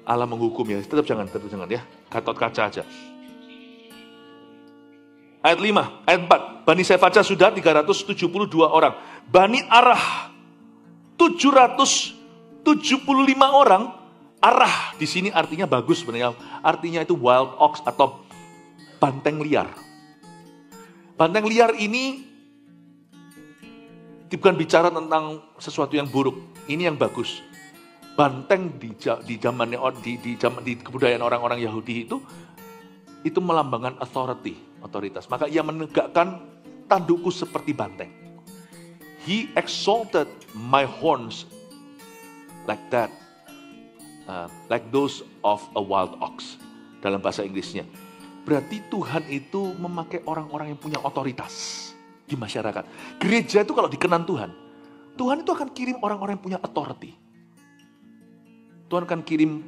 Allah menghukum ya, tetap jangan ya. Gatot kaca aja. Ayat 5, ayat 4. Bani Sefaca sudah 372 orang. Bani Arah 775 orang. Arah di sini artinya bagus sebenarnya. Artinya itu wild ox atau banteng liar. Banteng liar ini bukan bicara tentang sesuatu yang buruk. Ini yang bagus. Banteng di kebudayaan orang-orang Yahudi itu melambangkan otoritas. Maka ia menegakkan tandukku seperti banteng. He exalted my horns like that. Like those of a wild ox. Dalam bahasa Inggrisnya. Berarti Tuhan itu memakai orang-orang yang punya otoritas di masyarakat. Gereja itu kalau dikenan Tuhan itu akan kirim orang-orang yang punya authority. Tuhan akan kirim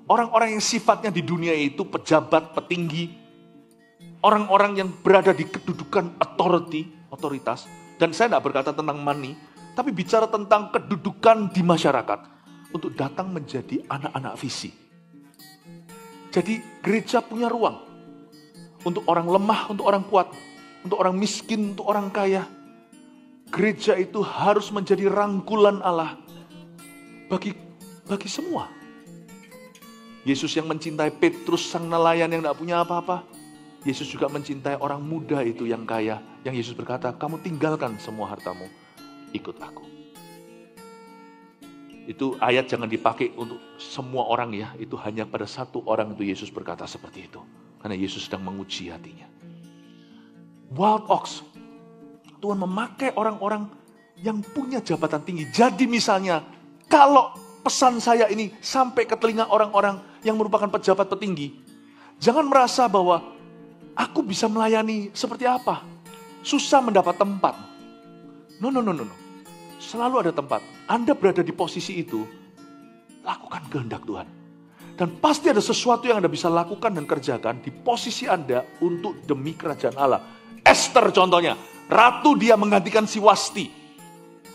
orang-orang yang sifatnya di dunia itu pejabat, petinggi, orang-orang yang berada di kedudukan otoritas. Dan saya tidak berkata tentang money, tapi bicara tentang kedudukan di masyarakat untuk datang menjadi anak-anak visi. Jadi gereja punya ruang untuk orang lemah, untuk orang kuat, untuk orang miskin, untuk orang kaya. Gereja itu harus menjadi rangkulan Allah bagi semua. Yesus yang mencintai Petrus sang nelayan yang tidak punya apa-apa. Yesus juga mencintai orang muda itu yang kaya. Yang Yesus berkata, kamu tinggalkan semua hartamu, ikut aku. Itu ayat jangan dipakai untuk semua orang ya. Itu hanya pada satu orang itu Yesus berkata seperti itu. Karena Yesus sedang menguji hatinya. Wild ox. Tuhan memakai orang-orang yang punya jabatan tinggi. Jadi misalnya, kalau pesan saya ini sampai ke telinga orang-orang yang merupakan pejabat petinggi, jangan merasa bahwa aku bisa melayani seperti apa. Susah mendapat tempat. No. Selalu ada tempat. Anda berada di posisi itu, lakukan kehendak Tuhan. Dan pasti ada sesuatu yang Anda bisa lakukan dan kerjakan di posisi Anda untuk demi kerajaan Allah. Esther contohnya, ratu dia menggantikan si Wasti.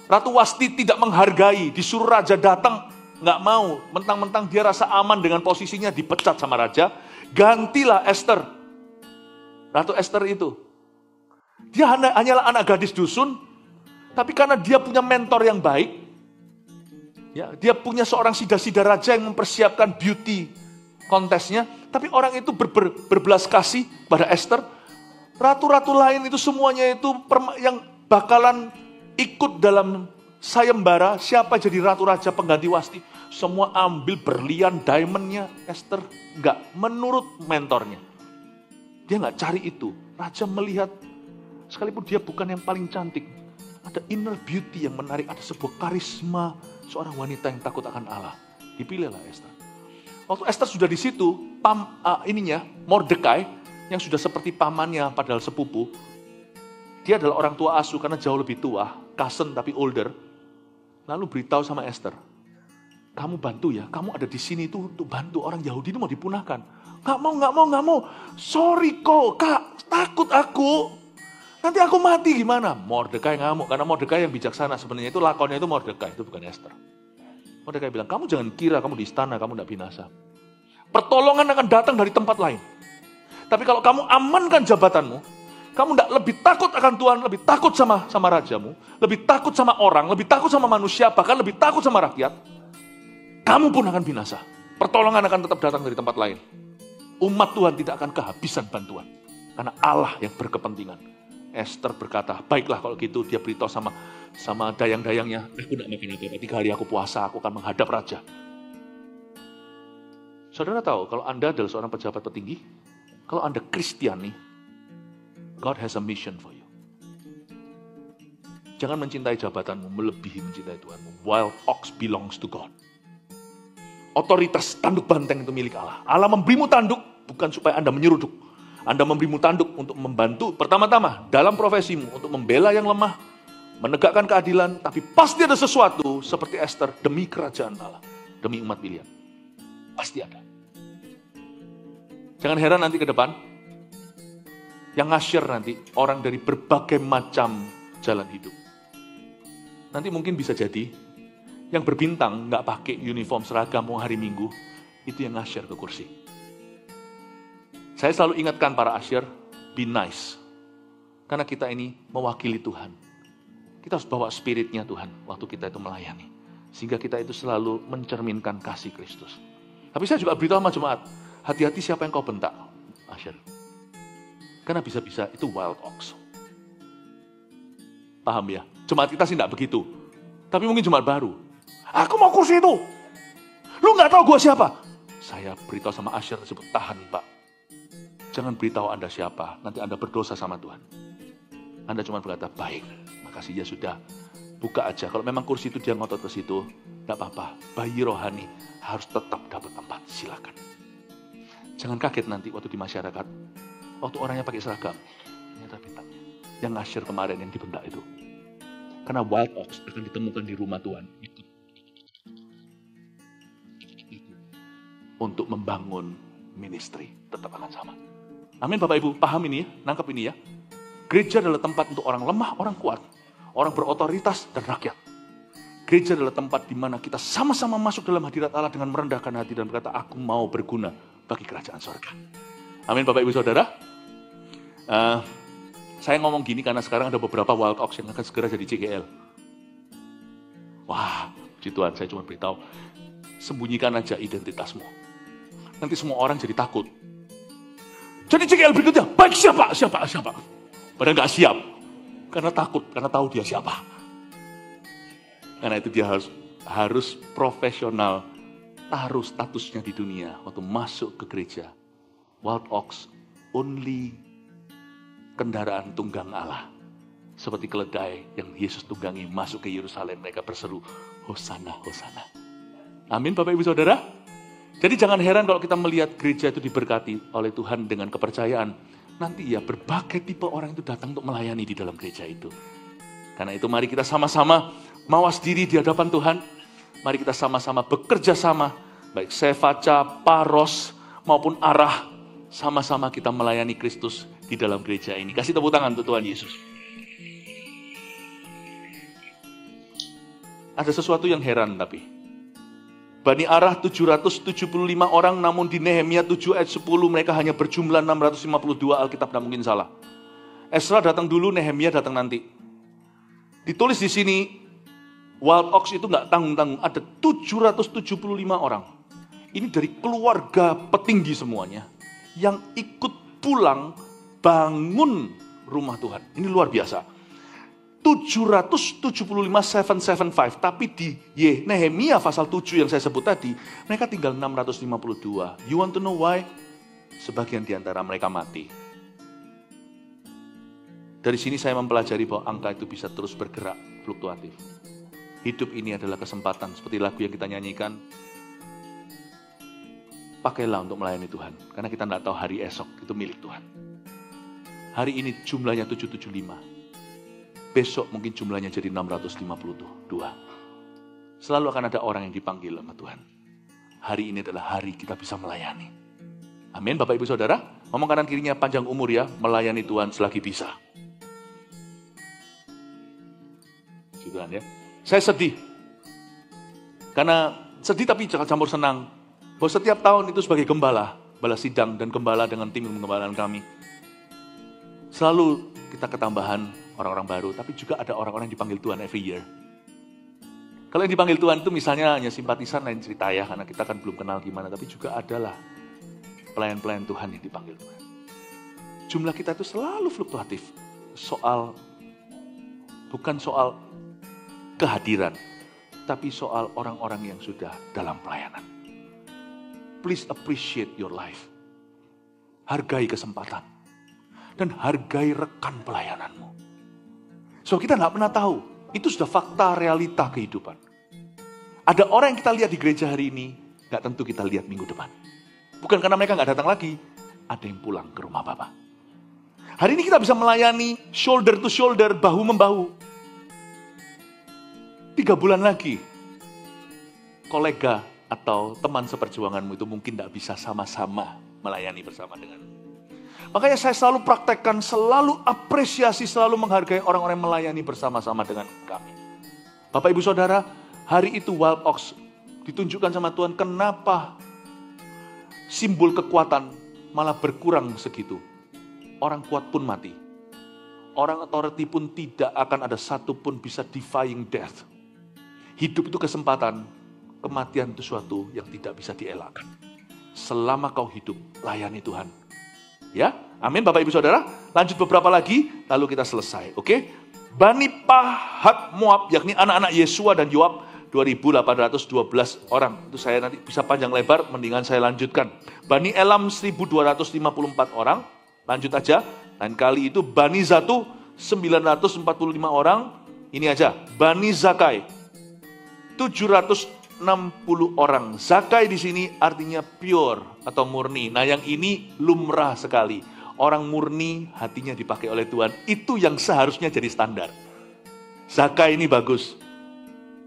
Ratu Wasti tidak menghargai, disuruh raja datang, nggak mau. Mentang-mentang dia rasa aman dengan posisinya, dipecat sama raja. Gantilah Esther. Ratu Esther itu. Dia hanyalah anak gadis dusun, tapi karena dia punya mentor yang baik, ya, dia punya seorang sida-sida raja yang mempersiapkan beauty kontesnya, tapi orang itu berbelas kasih pada Esther. Ratu-ratu lain itu semuanya itu yang bakalan ikut dalam sayembara, siapa jadi ratu raja pengganti Wasti. Semua ambil berlian diamondnya, Esther enggak, menurut mentornya. Dia enggak cari itu. Raja melihat, sekalipun dia bukan yang paling cantik, ada inner beauty yang menarik, ada sebuah karisma Seorang wanita yang takut akan Allah. Dipilihlah Esther. Waktu Esther sudah di situ, Mordekai yang sudah seperti pamannya padahal sepupu, dia adalah orang tua asuh karena jauh lebih tua, cousin tapi older. Lalu beritahu sama Esther, kamu bantu ya, kamu ada di sini itu untuk bantu orang Yahudi itu mau dipunahkan. Nggak mau. Sorry kok, Kak, takut aku. Nanti aku mati gimana? Mordekai ngamuk, karena Mordekai yang bijaksana. Sebenarnya itu lakonnya itu Mordekai, itu bukan Esther. Mordekai bilang, kamu jangan kira kamu di istana, kamu tidak binasa. Pertolongan akan datang dari tempat lain. Tapi kalau kamu amankan jabatanmu, kamu tidak lebih takut akan Tuhan, lebih takut sama rajamu, lebih takut sama orang, lebih takut sama manusia, bahkan lebih takut sama rakyat, kamu pun akan binasa. Pertolongan akan tetap datang dari tempat lain. Umat Tuhan tidak akan kehabisan bantuan. Karena Allah yang berkepentingan. Esther berkata, baiklah kalau gitu, dia beritahu sama dayang-dayangnya, aku tidak makan apa-apa, 3 hari aku puasa, aku akan menghadap raja. Saudara tahu, kalau Anda adalah seorang pejabat petinggi, kalau Anda Kristiani, God has a mission for you. Jangan mencintai jabatanmu melebihi mencintai Tuhanmu. Wild ox belongs to God. Otoritas tanduk banteng itu milik Allah. Allah memberimu tanduk bukan supaya Anda menyeruduk. Anda memberimu tanduk untuk membantu pertama-tama dalam profesimu untuk membela yang lemah, menegakkan keadilan, tapi pasti ada sesuatu seperti Esther demi kerajaan Allah, demi umat pilihan. Pasti ada. Jangan heran nanti ke depan, yang nge-share nanti orang dari berbagai macam jalan hidup. Nanti mungkin bisa jadi, yang berbintang nggak pakai uniform seragam mau hari Minggu, itu yang nge-share ke kursi. Saya selalu ingatkan para asyir, be nice. Karena kita ini mewakili Tuhan. Kita harus bawa spiritnya Tuhan waktu kita itu melayani. Sehingga kita itu selalu mencerminkan kasih Kristus. Tapi saya juga beritahu sama jemaat, hati-hati siapa yang kau bentak, asyir. Karena bisa-bisa itu wild ox. Paham ya? Jemaat kita sih tidak begitu. Tapi mungkin jemaat baru. Aku mau kursi itu. Lu nggak tahu gue siapa? Saya beritahu sama asyir tersebut, tahan Pak. Jangan beritahu Anda siapa, nanti Anda berdosa sama Tuhan. Anda cuma berkata, baik, makasih ya sudah. Buka aja, kalau memang kursi itu dia ngotot ke situ, tidak apa-apa. Bayi rohani harus tetap dapat tempat, silakan. Jangan kaget nanti waktu di masyarakat, waktu orangnya pakai seragam, ternyata bintangnya. Yang ngasir kemarin yang dibentak itu. Karena wild ox akan ditemukan di rumah Tuhan. Untuk membangun ministry, tetap akan sama. Amin Bapak Ibu, paham ini ya, nangkep ini ya. Gereja adalah tempat untuk orang lemah, orang kuat, orang berotoritas dan rakyat. Gereja adalah tempat di mana kita sama-sama masuk dalam hadirat Allah dengan merendahkan hati dan berkata, aku mau berguna bagi kerajaan surga. Amin Bapak Ibu Saudara. Saya ngomong gini karena sekarang ada beberapa wild ox yang akan segera jadi CGL. Wah, puji Tuhan, saya cuma beritahu, sembunyikan aja identitasmu. Nanti semua orang jadi takut. Jadi CGL berikutnya, baik siapa? Padahal nggak siap. Karena takut, karena tahu dia siapa. Karena itu dia harus profesional, taruh statusnya di dunia. Waktu masuk ke gereja, wild ox, only kendaraan tunggang Allah. Seperti keledai yang Yesus tunggangi masuk ke Yerusalem, mereka berseru, Hosana, Hosana. Amin Bapak Ibu Saudara. Jadi jangan heran kalau kita melihat gereja itu diberkati oleh Tuhan dengan kepercayaan. Nanti ya berbagai tipe orang itu datang untuk melayani di dalam gereja itu. Karena itu mari kita sama-sama mawas diri di hadapan Tuhan. Mari kita sama-sama bekerja sama. Baik Sefaca, Paros maupun Arah. Sama-sama kita melayani Kristus di dalam gereja ini. Kasih tepuk tangan untuk Tuhan Yesus. Ada sesuatu yang heran tapi. Bani Arah 775 orang, namun di Nehemia 7 ayat 10 mereka hanya berjumlah 652, Alkitab tidak mungkin salah. Esra datang dulu, Nehemia datang nanti. Ditulis di sini, wild ox itu nggak tanggung-tanggung, ada 775 orang. Ini dari keluarga petinggi semuanya, yang ikut pulang bangun rumah Tuhan. Ini luar biasa. 775, tapi di Nehemia pasal 7 yang saya sebut tadi, mereka tinggal 652. You want to know why? Sebagian di antara mereka mati. Dari sini saya mempelajari bahwa angka itu bisa terus bergerak, fluktuatif. Hidup ini adalah kesempatan, seperti lagu yang kita nyanyikan. Pakailah untuk melayani Tuhan, karena kita tidak tahu hari esok, itu milik Tuhan. Hari ini jumlahnya 775. Besok mungkin jumlahnya jadi 652. Selalu akan ada orang yang dipanggil sama Tuhan. Hari ini adalah hari kita bisa melayani. Amin, Bapak Ibu Saudara. Ngomong kanan kirinya, panjang umur ya, melayani Tuhan selagi bisa. Tuhan ya. Saya sedih. Karena sedih tapi jangan campur senang. Bahwa setiap tahun itu sebagai gembala sidang dan gembala dengan tim pengembalaan kami. Selalu kita ketambahan orang-orang baru, tapi juga ada orang-orang yang dipanggil Tuhan every year. Kalau yang dipanggil Tuhan itu misalnya hanya simpatisan, lain cerita ya, karena kita kan belum kenal gimana, tapi juga adalah pelayan-pelayan Tuhan yang dipanggil Tuhan. Jumlah kita itu selalu fluktuatif. Bukan soal kehadiran, tapi soal orang-orang yang sudah dalam pelayanan. Please appreciate your life. Hargai kesempatan. Dan hargai rekan pelayananmu. So kita nggak pernah tahu. Itu sudah fakta realita kehidupan. Ada orang yang kita lihat di gereja hari ini, nggak tentu kita lihat minggu depan. Bukan karena mereka nggak datang lagi, ada yang pulang ke rumah Bapa. Hari ini kita bisa melayani shoulder to shoulder, bahu-membahu. 3 bulan lagi, kolega atau teman seperjuanganmu itu mungkin tidak bisa sama-sama melayani bersama dengan. Makanya saya selalu praktekkan, selalu apresiasi, selalu menghargai orang-orang yang melayani bersama-sama dengan kami. Bapak Ibu Saudara, hari itu Wild Ox ditunjukkan sama Tuhan, kenapa simbol kekuatan malah berkurang segitu. Orang kuat pun mati. Orang authority pun tidak akan ada satu pun bisa defying death. Hidup itu kesempatan, kematian itu suatu yang tidak bisa dielakkan. Selama kau hidup, layani Tuhan. Ya, amin Bapak Ibu Saudara. Lanjut beberapa lagi, lalu kita selesai. Oke? Bani Pahat Moab, yakni anak-anak Yesua dan Yoab, 2.812 orang. Itu saya nanti bisa panjang lebar, mendingan saya lanjutkan. Bani Elam 1.254 orang. Lanjut aja. Lain kali itu Bani Zatu 945 orang. Ini aja, Bani Zakai 760 orang. Zakai di sini artinya pure atau murni. Nah, yang ini lumrah sekali. Orang murni hatinya dipakai oleh Tuhan. Itu yang seharusnya jadi standar. Zakai ini bagus.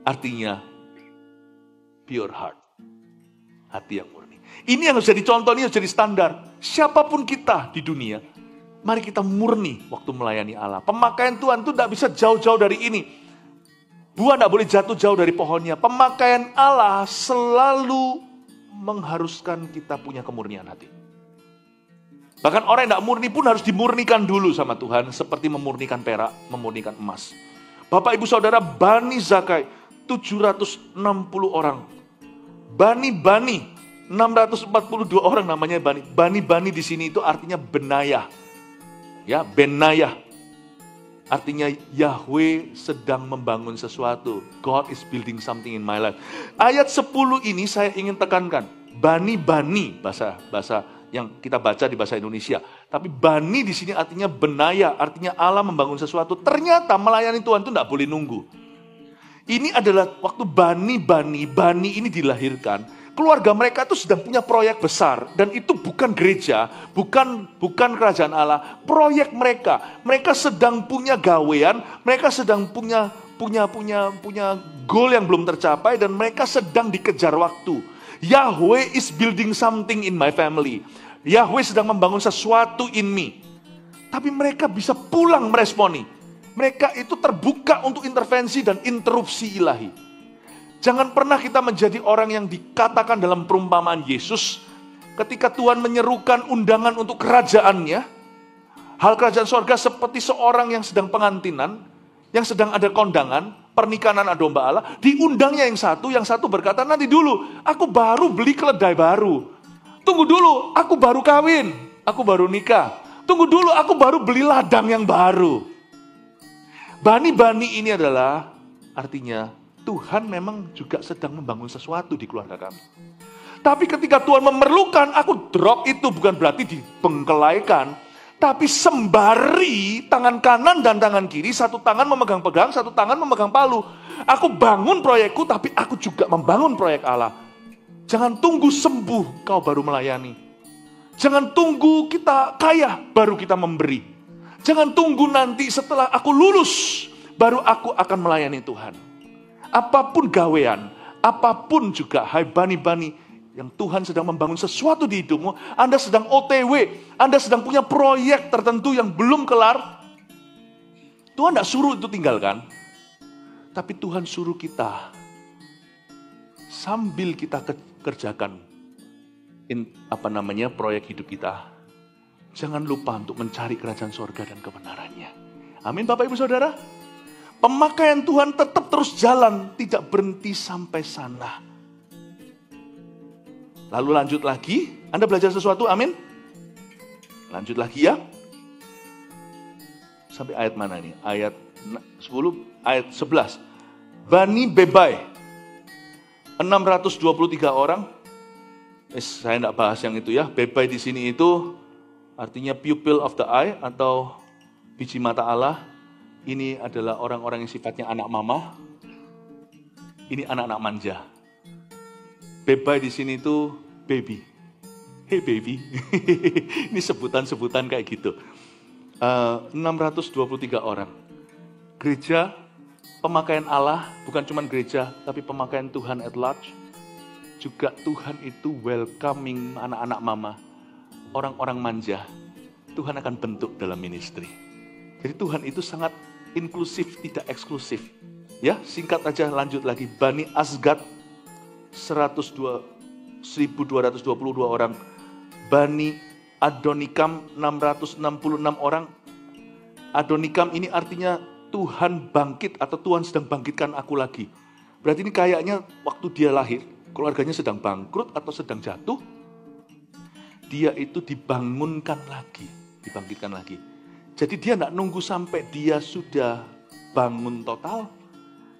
Artinya pure heart. Hati yang murni. Ini yang harus jadi contoh, ini harus jadi standar. Siapapun kita di dunia, mari kita murni waktu melayani Allah. Pemakaian Tuhan itu tidak bisa jauh-jauh dari ini. Buah tidak boleh jatuh jauh dari pohonnya. Pemakaian Allah selalu mengharuskan kita punya kemurnian hati. Bahkan orang yang tidak murni pun harus dimurnikan dulu sama Tuhan. Seperti memurnikan perak, memurnikan emas. Bapak Ibu Saudara, Bani Zakai 760 orang. Bani 642 orang namanya Bani. Bani di sini itu artinya benayah. Ya, benayah. Artinya Yahweh sedang membangun sesuatu. God is building something in my life. Ayat 10 ini saya ingin tekankan. Bani, bahasa yang kita baca di bahasa Indonesia. Tapi Bani di sini artinya benayah, artinya Allah membangun sesuatu. Ternyata melayani Tuhan itu tidak boleh nunggu. Ini adalah waktu Bani ini dilahirkan. Keluarga mereka itu sedang punya proyek besar. Dan itu bukan gereja, bukan kerajaan Allah. Proyek mereka. Mereka sedang punya gawean, mereka sedang punya goal yang belum tercapai. Dan mereka sedang dikejar waktu. Yahweh is building something in my family. Yahweh sedang membangun sesuatu in me. Tapi mereka bisa pulang meresponi. Mereka itu terbuka untuk intervensi dan interupsi ilahi. Jangan pernah kita menjadi orang yang dikatakan dalam perumpamaan Yesus. Ketika Tuhan menyerukan undangan untuk kerajaannya. Hal kerajaan sorga seperti seorang yang sedang pengantinan. Yang sedang ada kondangan. Pernikahan anak domba Allah. Diundangnya yang satu berkata, nanti dulu, aku baru beli keledai baru. Tunggu dulu, aku baru kawin. Aku baru nikah. Tunggu dulu, aku baru beli ladang yang baru. Bani ini adalah artinya Tuhan memang juga sedang membangun sesuatu di keluarga kami. Tapi ketika Tuhan memerlukan, aku drop itu bukan berarti dibengkelaikan. Tapi sembari tangan kanan dan tangan kiri, satu tangan memegang-pegang, satu tangan memegang palu. Aku bangun proyekku, tapi aku juga membangun proyek Allah. Jangan tunggu sembuh, kau baru melayani. Jangan tunggu kita kaya, baru kita memberi. Jangan tunggu nanti setelah aku lulus, baru aku akan melayani Tuhan. Apapun gawean, apapun juga, hai bani-bani, yang Tuhan sedang membangun sesuatu di hidupmu, Anda sedang OTW, Anda sedang punya proyek tertentu yang belum kelar, Tuhan tidak suruh itu tinggalkan, tapi Tuhan suruh kita, sambil kita kerjakan proyek hidup kita, jangan lupa untuk mencari kerajaan sorga dan kebenarannya. Amin Bapak Ibu Saudara. Pemakaian Tuhan tetap terus jalan, tidak berhenti sampai sana. Lalu lanjut lagi, Anda belajar sesuatu, amin? Lanjut lagi ya. Sampai ayat mana nih? Ayat 10, ayat 11. Bani Bebai, 623 orang. Saya tidak bahas yang itu ya. Bebai di sini itu artinya pupil of the eye atau biji mata Allah. Ini adalah orang-orang yang sifatnya anak mama. Ini anak-anak manja. Bebai di sini itu baby. Hey baby. Ini sebutan-sebutan kayak gitu. 623 orang. Gereja, pemakaian Allah, bukan cuma gereja, tapi pemakaian Tuhan at large. Juga Tuhan itu welcoming anak-anak mama. Orang-orang manja. Tuhan akan bentuk dalam ministry. Jadi Tuhan itu sangat inklusif, tidak eksklusif. Ya, singkat aja lanjut lagi. Bani Asgad 1222 orang. Bani Adonikam 666 orang. Adonikam ini artinya Tuhan bangkit atau Tuhan sedang bangkitkan aku lagi. Berarti ini kayaknya waktu dia lahir, keluarganya sedang bangkrut atau sedang jatuh. Dia itu dibangunkan lagi, dibangkitkan lagi. Jadi dia tidak nunggu sampai dia sudah bangun total.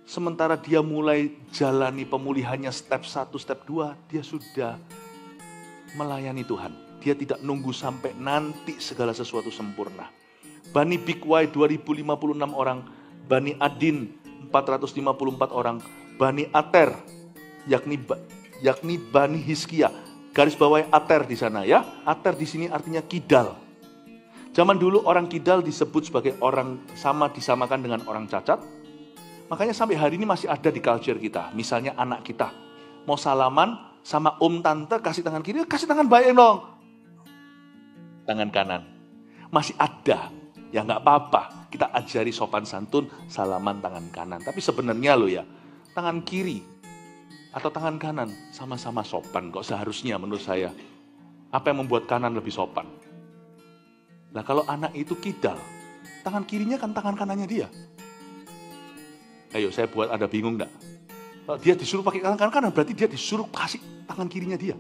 Sementara dia mulai jalani pemulihannya step 1, step 2, dia sudah melayani Tuhan. Dia tidak nunggu sampai nanti segala sesuatu sempurna. Bani Bikwai 2056 orang, Bani Adin 454 orang, Bani Ater, yakni Bani Hizkia. Garis bawahi Ater di sana ya. Ater di sini artinya kidal. Zaman dulu orang kidal disebut sebagai orang disamakan dengan orang cacat. Makanya sampai hari ini masih ada di culture kita. Misalnya anak kita mau salaman sama om tante, kasih tangan kiri, kasih tangan baik dong. Tangan kanan. Masih ada. Ya nggak apa-apa. Kita ajari sopan santun, salaman tangan kanan. Tapi sebenarnya loh ya, tangan kiri atau tangan kanan sama-sama sopan kok seharusnya menurut saya. Apa yang membuat kanan lebih sopan? Nah kalau anak itu kidal, tangan kirinya kan tangan kanannya dia. Ayo saya buat Anda bingung enggak? Kalau dia disuruh pakai tangan kanan, berarti dia disuruh kasih tangan kirinya dia.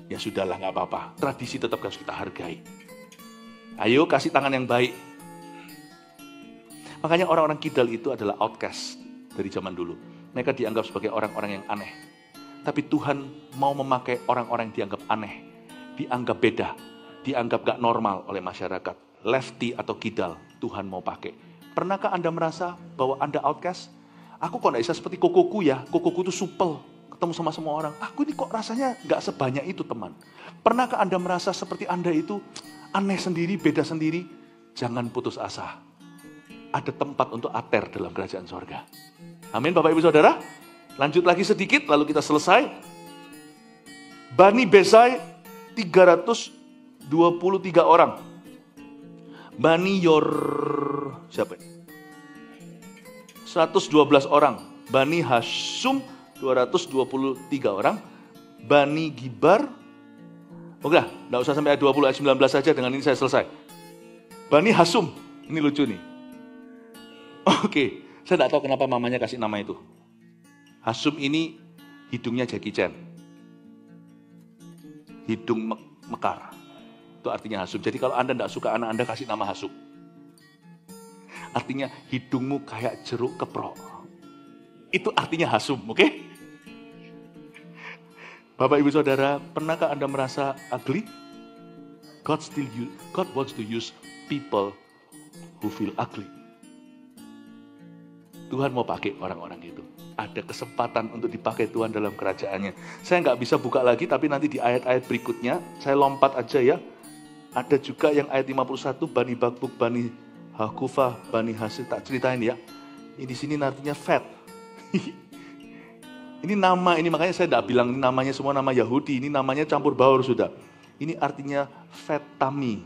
Ya sudahlah, nggak apa-apa. Tradisi tetap harus kita hargai. Ayo kasih tangan yang baik. Makanya orang-orang kidal itu adalah outcast dari zaman dulu. Mereka dianggap sebagai orang-orang yang aneh. Tapi Tuhan mau memakai orang-orang yang dianggap aneh. Dianggap beda. Dianggap gak normal oleh masyarakat. Lefty atau kidal, Tuhan mau pakai. Pernahkah Anda merasa bahwa Anda outcast? Aku kok gak bisa seperti kokoku ya. Kokoku itu supel. Ketemu sama semua orang. Aku ini kok rasanya gak sebanyak itu teman. Pernahkah Anda merasa seperti Anda itu aneh sendiri, beda sendiri? Jangan putus asa. Ada tempat untuk Ater dalam kerajaan sorga. Amin Bapak Ibu Saudara. Lanjut lagi sedikit lalu kita selesai. Bani Besai 323 orang. Bani siapa ini? 112 orang. Bani Hasum 223 orang. Bani Gibar. Oke, enggak usah sampai ayat 20, ayat 19 saja, dengan ini saya selesai. Bani Hasum, ini lucu nih. Oke, saya enggak tahu kenapa mamanya kasih nama itu. Hasum ini hidungnya Jackie Chan. Hidung mekar. Itu artinya Hasum. Jadi kalau Anda enggak suka anak Anda, kasih nama Hasum. Artinya hidungmu kayak jeruk keprok. Itu artinya Hasum, oke? Bapak Ibu Saudara, pernahkah Anda merasa ugly? God wants to use people who feel ugly. Tuhan mau pakai orang-orang itu. Ada kesempatan untuk dipakai Tuhan dalam kerajaannya. Saya nggak bisa buka lagi, tapi nanti di ayat-ayat berikutnya, saya lompat aja ya. Ada juga yang ayat 51, Bani Bakbuk, Bani Hakufah, Bani Hasil, tak ceritain ya. Ini di sini artinya fat. Ini nama, ini makanya saya tidak bilang ini namanya semua nama Yahudi, ini namanya campur baur sudah. Ini artinya fat tummy.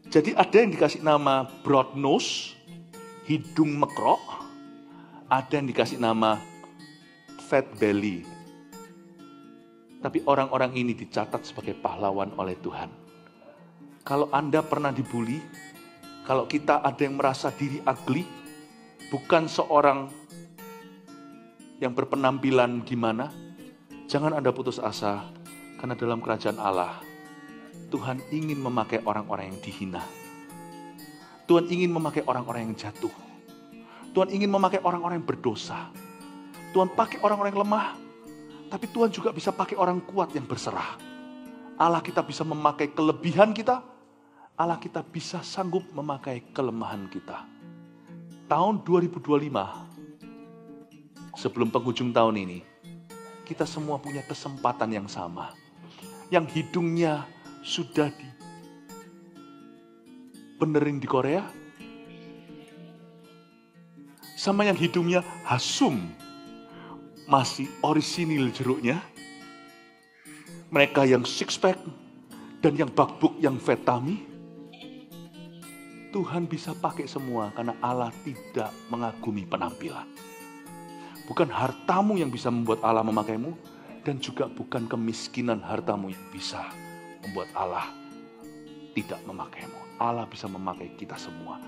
Jadi ada yang dikasih nama broad nose, hidung mekrok, ada yang dikasih nama fat belly. Tapi orang-orang ini dicatat sebagai pahlawan oleh Tuhan. Kalau Anda pernah dibully, kalau kita ada yang merasa diri ugly, bukan seorang yang berpenampilan gimana, jangan Anda putus asa, karena dalam kerajaan Allah, Tuhan ingin memakai orang-orang yang dihina. Tuhan ingin memakai orang-orang yang jatuh. Tuhan ingin memakai orang-orang yang berdosa. Tuhan pakai orang-orang yang lemah, tapi Tuhan juga bisa pakai orang kuat yang berserah. Allah kita bisa memakai kelebihan kita, Allah kita bisa sanggup memakai kelemahan kita. Tahun 2025, sebelum penghujung tahun ini, kita semua punya kesempatan yang sama. Yang hidungnya sudah dibenerin di Korea, sama yang hidungnya hasum, masih orisinil jeruknya. Mereka yang six pack dan yang bakbuk, yang vetami, Tuhan bisa pakai semua karena Allah tidak mengagumi penampilan. Bukan hartamu yang bisa membuat Allah memakaimu, dan juga bukan kemiskinan hartamu yang bisa membuat Allah tidak memakaimu. Allah bisa memakai kita semua.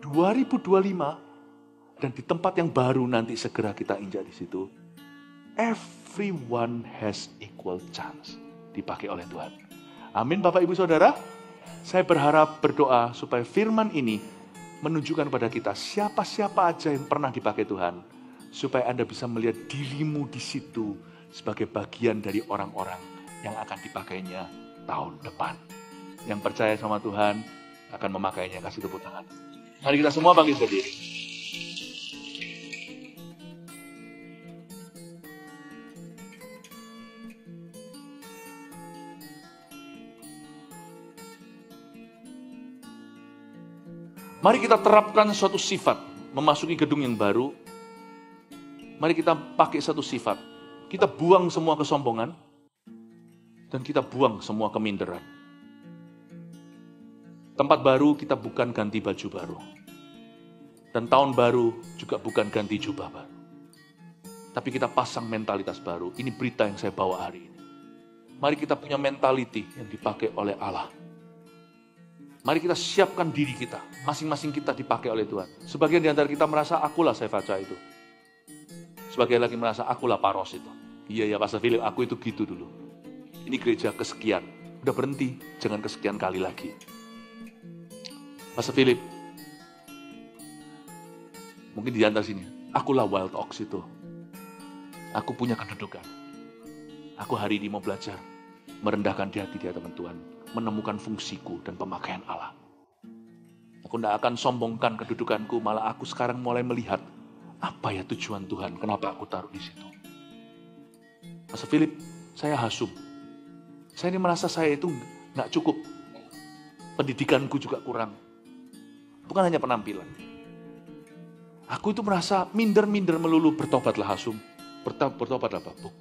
2025 dan di tempat yang baru nanti segera kita injak di situ. Everyone has equal chance dipakai oleh Tuhan. Amin Bapak Ibu Saudara. Saya berharap berdoa supaya firman ini menunjukkan pada kita siapa-siapa aja yang pernah dipakai Tuhan. Supaya Anda bisa melihat dirimu di situ sebagai bagian dari orang-orang yang akan dipakainya tahun depan. Yang percaya sama Tuhan akan memakainya, kasih tepuk tangan. Mari kita semua bangkit berdiri. Mari kita terapkan suatu sifat, memasuki gedung yang baru. Mari kita pakai satu sifat. Kita buang semua kesombongan, dan kita buang semua keminderan. Tempat baru kita bukan ganti baju baru. Dan tahun baru juga bukan ganti jubah baru. Tapi kita pasang mentalitas baru. Ini berita yang saya bawa hari ini. Mari kita punya mentality yang dipakai oleh Allah. Mari kita siapkan diri kita. Masing-masing kita dipakai oleh Tuhan. Sebagian di antara kita merasa akulah saya baca itu. Sebagian lagi merasa akulah Paros itu. Iya ya Pastor Philip, aku itu gitu dulu. Ini gereja kesekian. Udah berhenti, jangan kesekian kali lagi. Pastor Philip, mungkin di antara sini, akulah Wild Ox itu. Aku punya kedudukan. Aku hari ini mau belajar merendahkan di hati teman Tuhan, menemukan fungsiku dan pemakaian Allah. Aku tidak akan sombongkan kedudukanku, malah aku sekarang mulai melihat apa ya tujuan Tuhan, kenapa aku taruh di situ. Pastor Philip, saya hasum. Saya ini merasa saya itu nggak cukup. Pendidikanku juga kurang. Bukan hanya penampilan. Aku itu merasa minder-minder melulu, bertobatlah hasum. Bertobatlah babuk.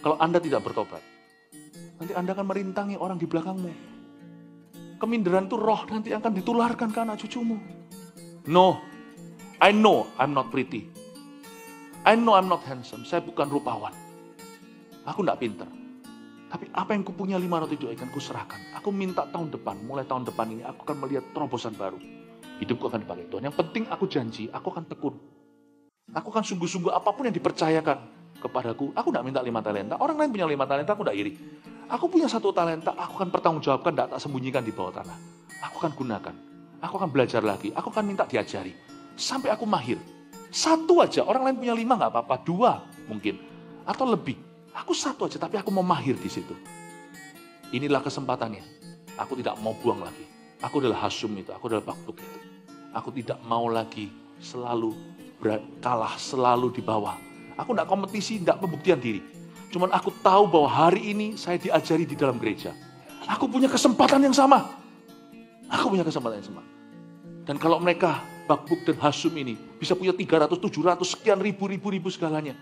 Kalau Anda tidak bertobat, nanti Anda akan merintangi orang di belakangmu. Keminderan itu roh nanti akan ditularkan ke anak cucumu. No, I know I'm not pretty. I know I'm not handsome. Saya bukan rupawan. Aku tidak pintar. Tapi apa yang kupunya 5 roti 2 ikan kuserahkan. Aku minta tahun depan, mulai tahun depan ini aku akan melihat terobosan baru. Hidupku akan dipakai Tuhan. Yang penting aku janji, aku akan tekun. Aku akan sungguh-sungguh apapun yang dipercayakan kepadaku. Aku tidak minta 5 talenta. Orang lain punya 5 talenta, aku tidak iri. Aku punya 1 talenta, aku akan pertanggungjawabkan, tidak tak sembunyikan di bawah tanah. Aku akan gunakan. Aku akan belajar lagi. Aku akan minta diajari. Sampai aku mahir. 1 aja, orang lain punya 5 nggak apa-apa. 2 mungkin. Atau lebih. Aku 1 aja, tapi aku mau mahir di situ. Inilah kesempatannya. Aku tidak mau buang lagi. Aku adalah Hasum itu, aku adalah Bakbuk itu. Aku tidak mau lagi selalu kalah, selalu di bawah. Aku tidak kompetisi, tidak pembuktian diri. Cuman aku tahu bahwa hari ini saya diajari di dalam gereja. Aku punya kesempatan yang sama. Aku punya kesempatan yang sama. Dan kalau mereka, Bakbuk dan Hasum ini, bisa punya 300, 700, sekian ribu segalanya.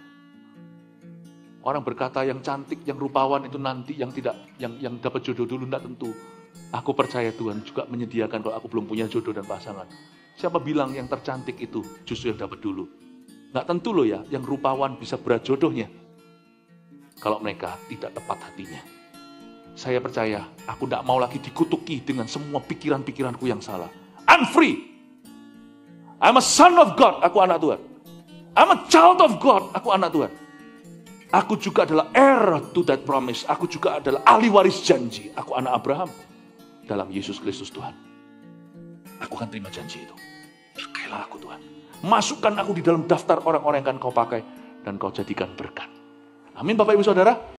Orang berkata yang cantik, yang rupawan itu nanti yang tidak, yang dapat jodoh dulu, tidak tentu. Aku percaya Tuhan juga menyediakan kalau aku belum punya jodoh dan pasangan. Siapa bilang yang tercantik itu justru yang dapat dulu? Nggak tentu loh ya, yang rupawan bisa berat jodohnya. Kalau mereka tidak tepat hatinya. Saya percaya, aku tidak mau lagi dikutuki dengan semua pikiran-pikiranku yang salah. I'm free. I'm a son of God, aku anak Tuhan. I'm a child of God, aku anak Tuhan. Aku juga adalah heir to that promise. Aku juga adalah ahli waris janji. Aku anak Abraham dalam Yesus Kristus Tuhan. Aku akan terima janji itu. Pakailah aku Tuhan. Masukkan aku di dalam daftar orang-orang yang akan kau pakai dan kau jadikan berkat. Amin Bapak Ibu Saudara.